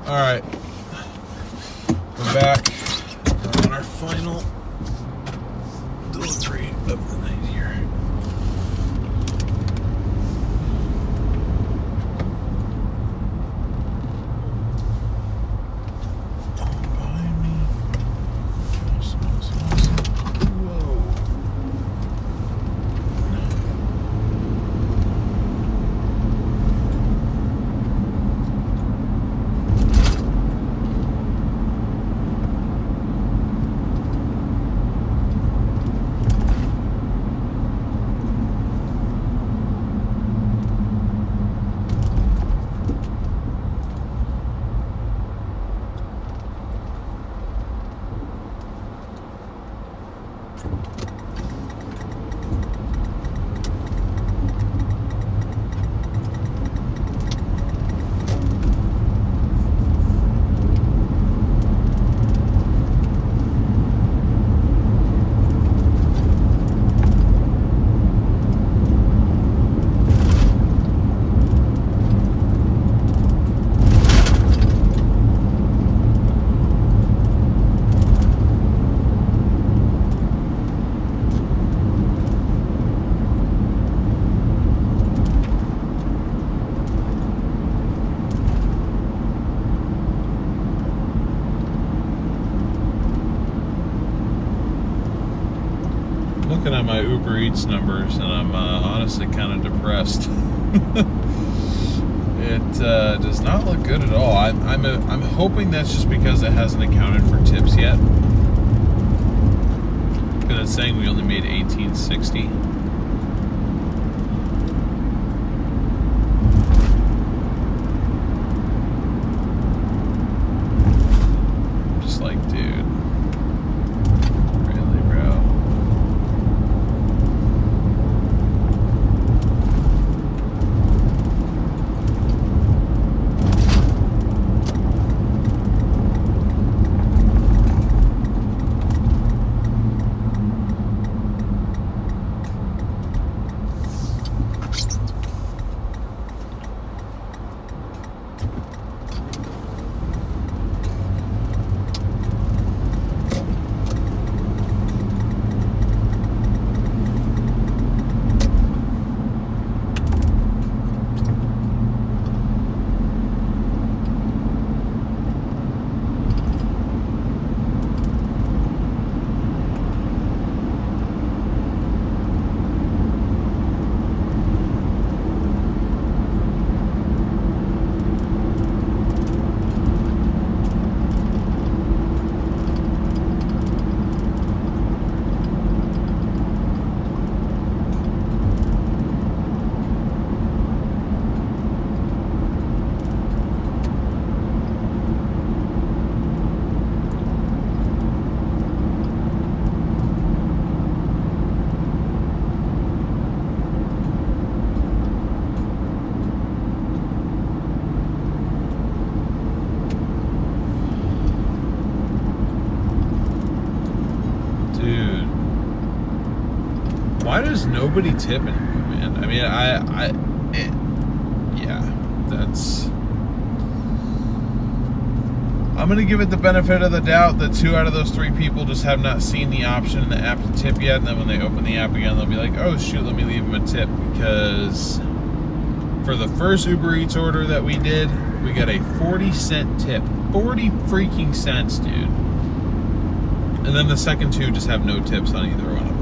All right, we're back. We're on our final delivery of the night here. Looking at my Uber Eats numbers, and I'm honestly kind of depressed. It does not look good at all. I'm hoping that's just because it hasn't accounted for tips yet. Because it's saying we only made $18.60. Just like, dude. Really, bro. Why does nobody tip anymore, man? I mean, yeah, that's... I'm going to give it the benefit of the doubt that 2 out of those 3 people just have not seen the option in the app to tip yet, and then when they open the app again, they'll be like, oh shoot, let me leave them a tip, because for the first Uber Eats order that we did, we got a 40-cent tip. 40 freaking cents, dude. And then the second 2 just have no tips on either one of them.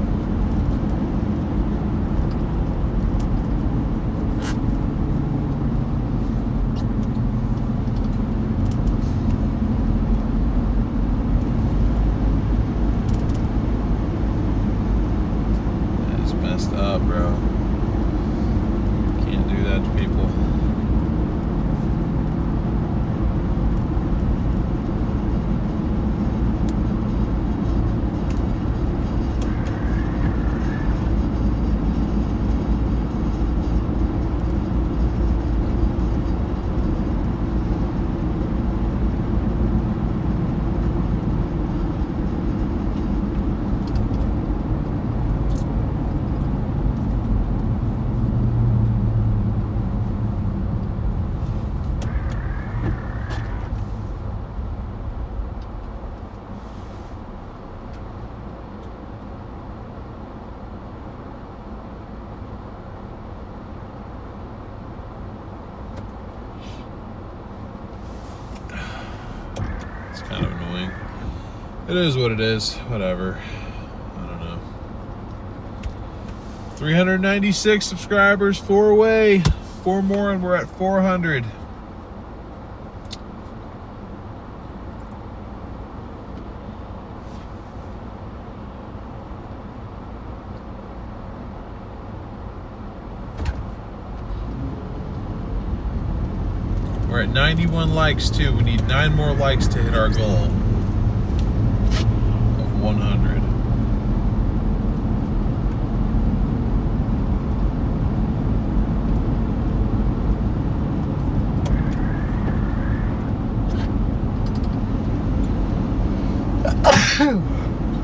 Messed up, bro. Can't do that to people. It is what it is. Whatever. I don't know. 396 subscribers, 4 away. 4 more and we're at 400. We're at 91 likes too. We need 9 more likes to hit our goal of 100.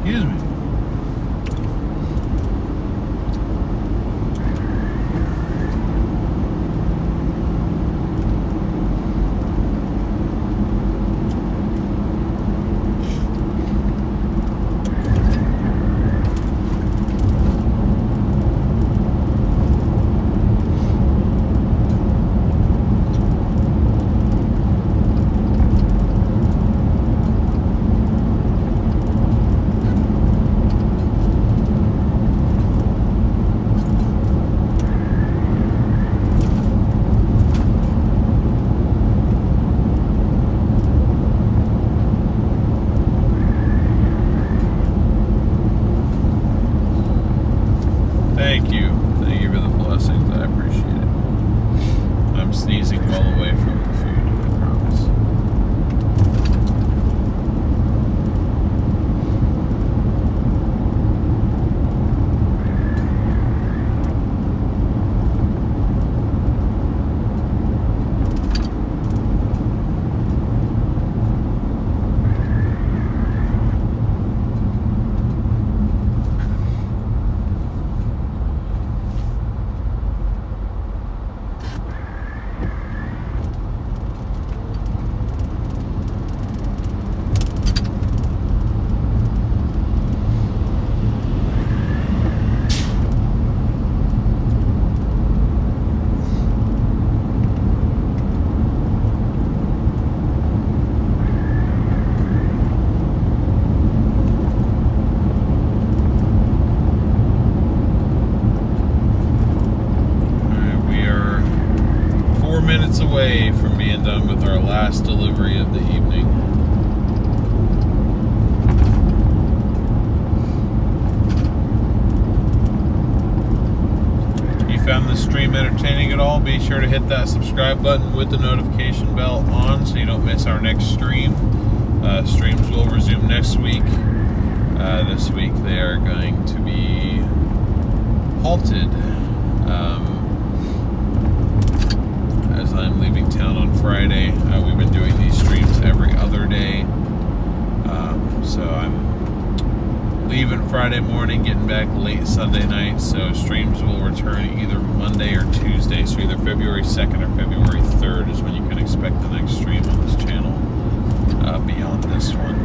Excuse me. Thank you. Thank you for the blessings. I appreciate it. I'm sneezing well away from the food, I promise. Minutes away from being done with our last delivery of the evening. If you found this stream entertaining at all, be sure to hit that subscribe button with the notification bell on so you don't miss our next stream. Streams will resume next week. This week they are going to be halted. As I'm leaving town on Friday. We've been doing these streams every other day. So I'm leaving Friday morning, getting back late Sunday night. So streams will return either Monday or Tuesday. So either February 2nd or February 3rd is when you can expect the next stream on this channel beyond this one.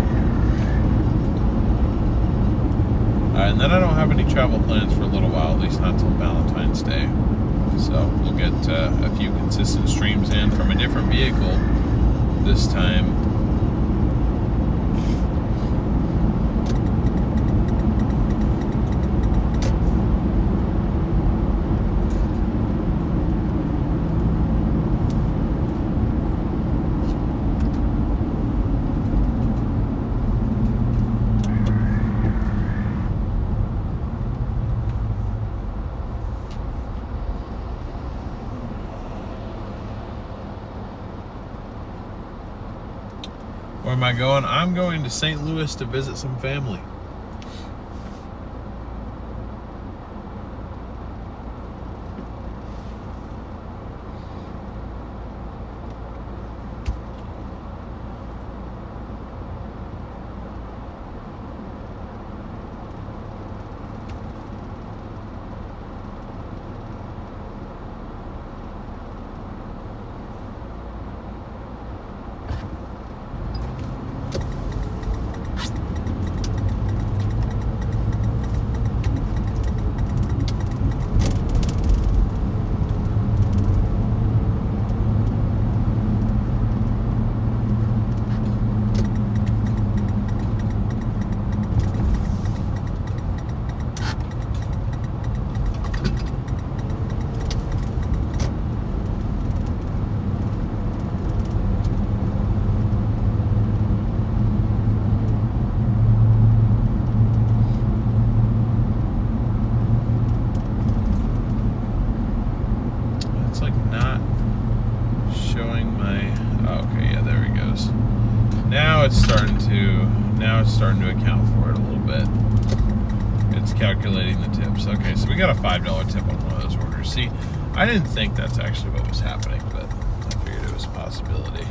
And then I don't have any travel plans for a little while, at least not till Valentine's Day. So we'll get a few consistent streams in from a different vehicle this time. Where am I going? I'm going to St. Louis to visit some family. Okay, yeah, there he goes. Now it's starting to account for it a little bit. It's calculating the tips. Okay, so we got a $5 tip on one of those orders. See, I didn't think that's actually what was happening, but I figured it was a possibility.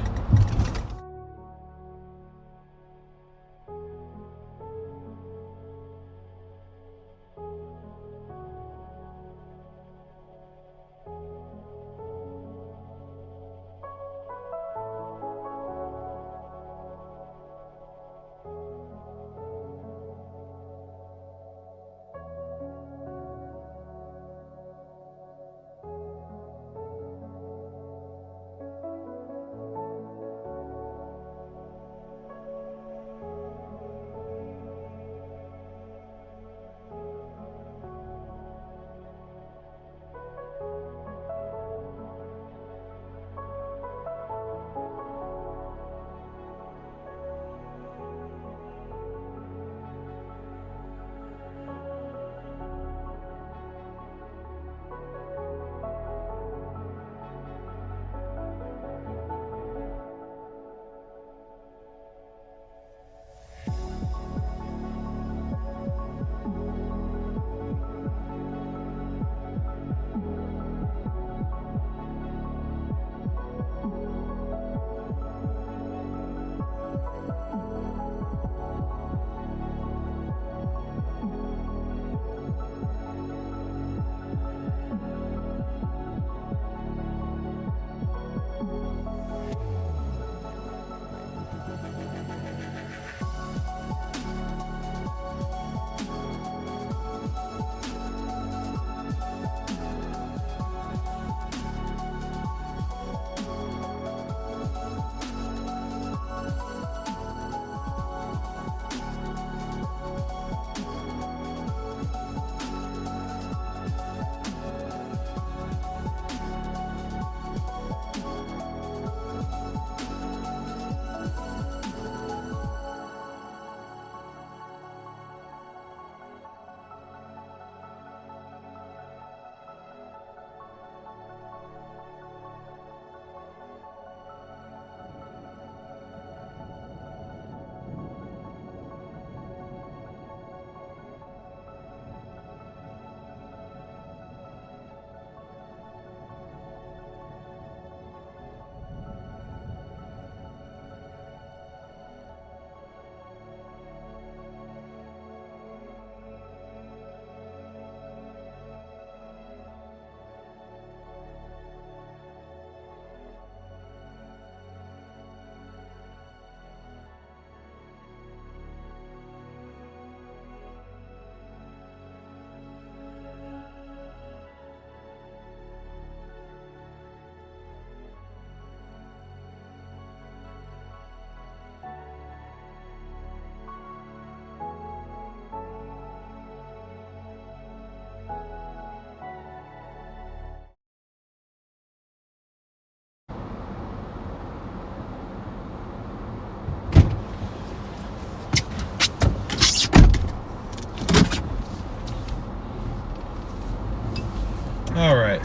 All right,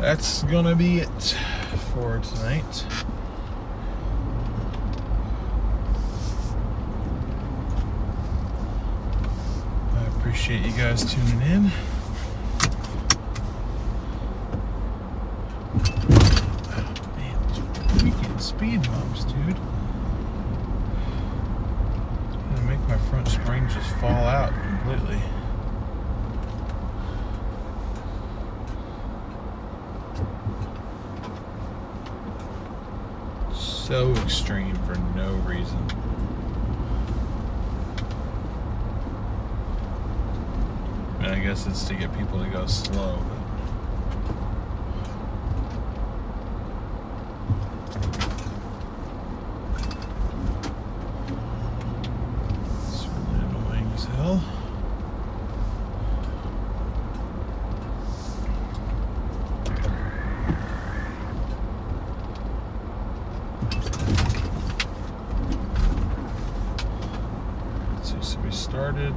that's gonna be it for tonight. I appreciate you guys tuning in. Oh, man, those freaking speed bumps, dude. It's gonna make my front spring just fall out completely. So extreme for no reason. And I guess it's to get people to go slow. It's really annoying as hell. So we started.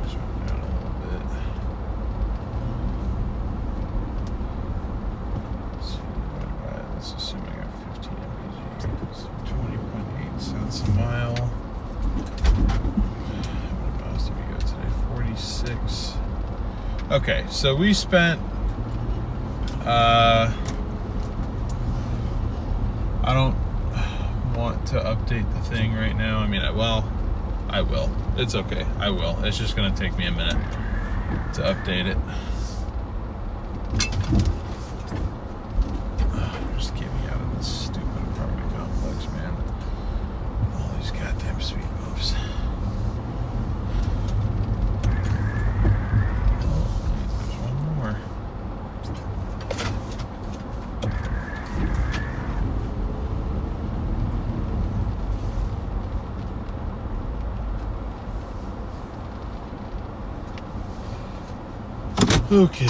Just went down a little bit. Okay, so we spent, I don't want to update the thing right now. I mean, I will. It's okay. I will. It's just going to take me a minute to update it. Just get me out of this stupid apartment complex, man. All these goddamn speed bumps. Oh, there's one more. Okay.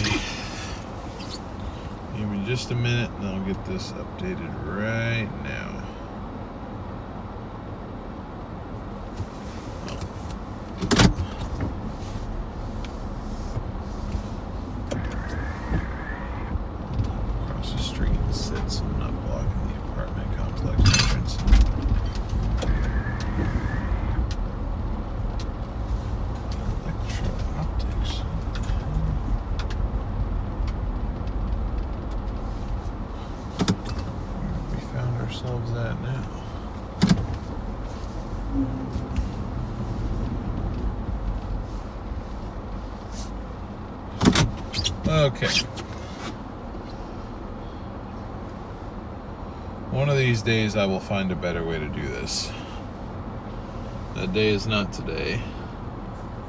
Give me just a minute and I'll get this updated right now. Across the street and sit so I'm not blocking the apartment complex entrance. Electro-optics. We found ourselves at now. Okay. One of these days I will find a better way to do this. That day is not today,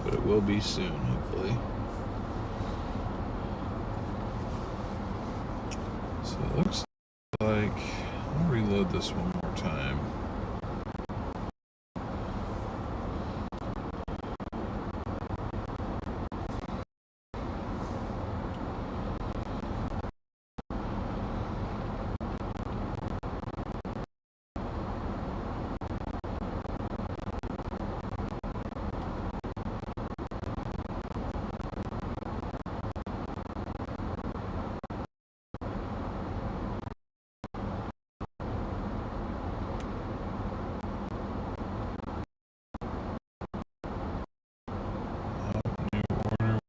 but it will be soon, hopefully. So it looks like I'll reload this one more time. New order.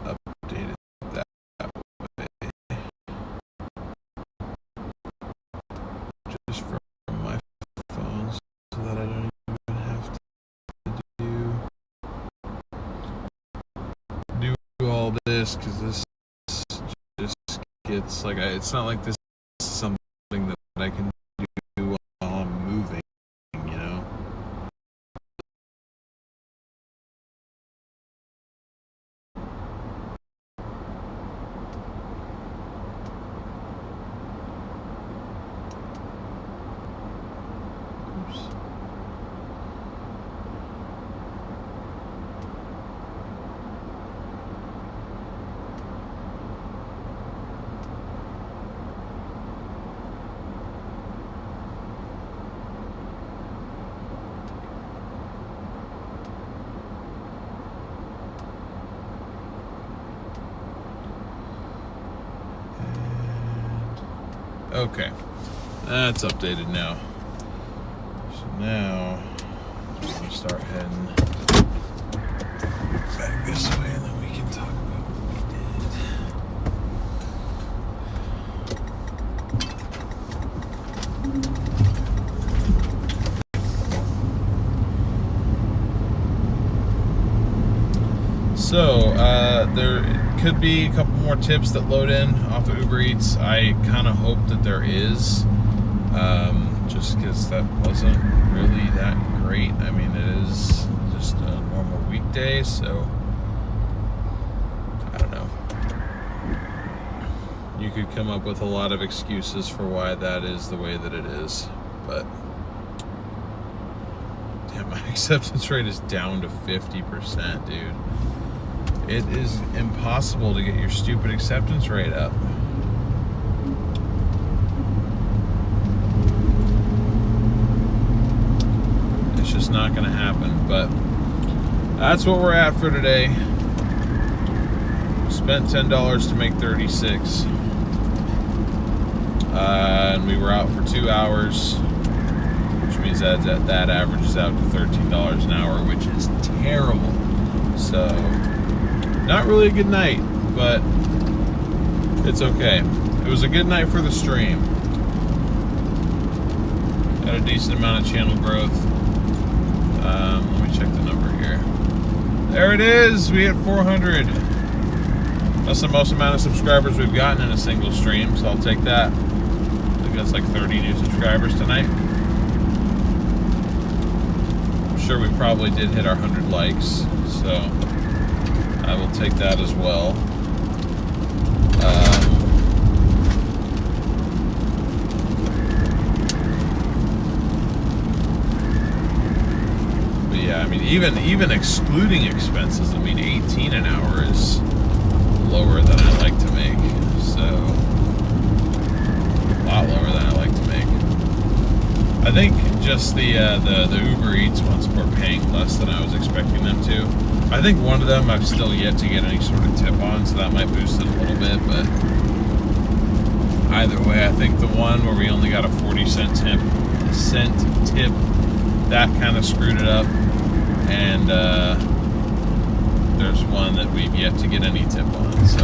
Updated that way. Just from my phone so that I don't even have to do all this, because this just gets like it's not like this is something that I can do while I'm moving, you know. Oops. Okay, that's updated now. So now we're gonna start heading back this way, and then we can talk about what we did. So there could be a couple more tips that load in off of Uber Eats. I kind of hope that there is, just because that wasn't really that great. I mean, it is just a normal week weekday, so I don't know. You could come up with a lot of excuses for why that is the way that it is, but damn, my acceptance rate is down to 50%, dude. It is impossible to get your stupid acceptance rate up. It's just not going to happen, but that's what we're at for today. Spent $10 to make 36, and we were out for 2 hours, which means that averages out to $13 an hour, which is terrible. So not really a good night, but it's okay. It was a good night for the stream. Got a decent amount of channel growth. Let me check the number here. There it is. We hit 400. That's the most amount of subscribers we've gotten in a single stream, so I'll take that. I think that's like 30 new subscribers tonight. I'm sure we probably did hit our 100 likes, so I will take that as well. But yeah, I mean, even excluding expenses, I mean, 18 an hour is lower than I like to make, so a lot lower than I like to make. I think just the Uber Eats ones were paying less than I was expecting them to. I think one of them I've still yet to get any sort of tip on, so that might boost it a little bit, but either way, I think the one where we only got a 40-cent tip, that kind of screwed it up, and there's one that we've yet to get any tip on, so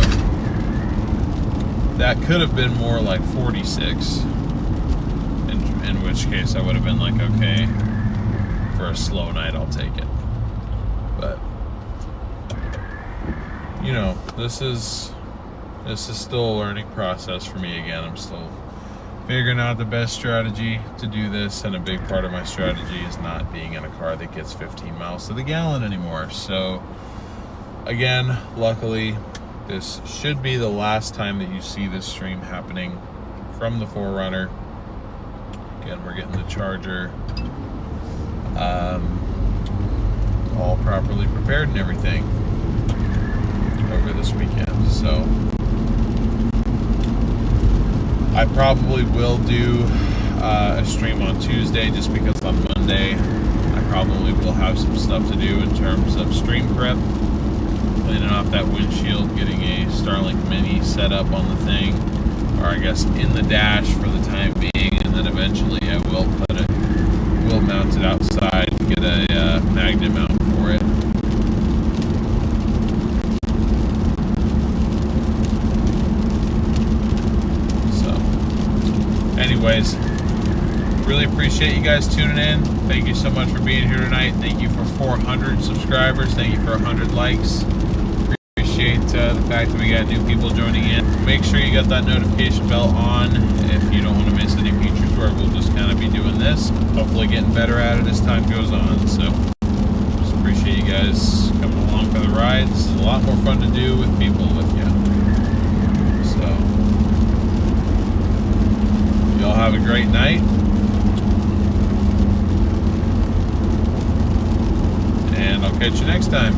that could have been more like 46, in which case I would have been like, okay, for a slow night I'll take it. But you know, this is still a learning process for me again. I'm still figuring out the best strategy to do this, and a big part of my strategy is not being in a car that gets 15 miles to the gallon anymore. So again, luckily, this should be the last time that you see this stream happening from the 4Runner. Again, we're getting the charger all properly prepared and everything over this weekend. So I probably will do a stream on Tuesday, just because on Monday I probably will have some stuff to do in terms of stream prep, cleaning off that windshield, getting a Starlink Mini set up on the thing, or I guess in the dash for the time being, and then eventually I will mount it outside and get a magnet mount for it. So anyways, really appreciate you guys tuning in. Thank you so much for being here tonight. Thank you for 400 subscribers. Thank you for 100 likes. Appreciate the fact that we got new people joining in. Make sure you got that notification bell on if you don't want to miss any features where we'll just kind of be doing this. Hopefully getting better at it as time goes on. So just appreciate you guys coming along for the rides. It's a lot more fun to do with people with you. So y'all have a great night. And I'll catch you next time.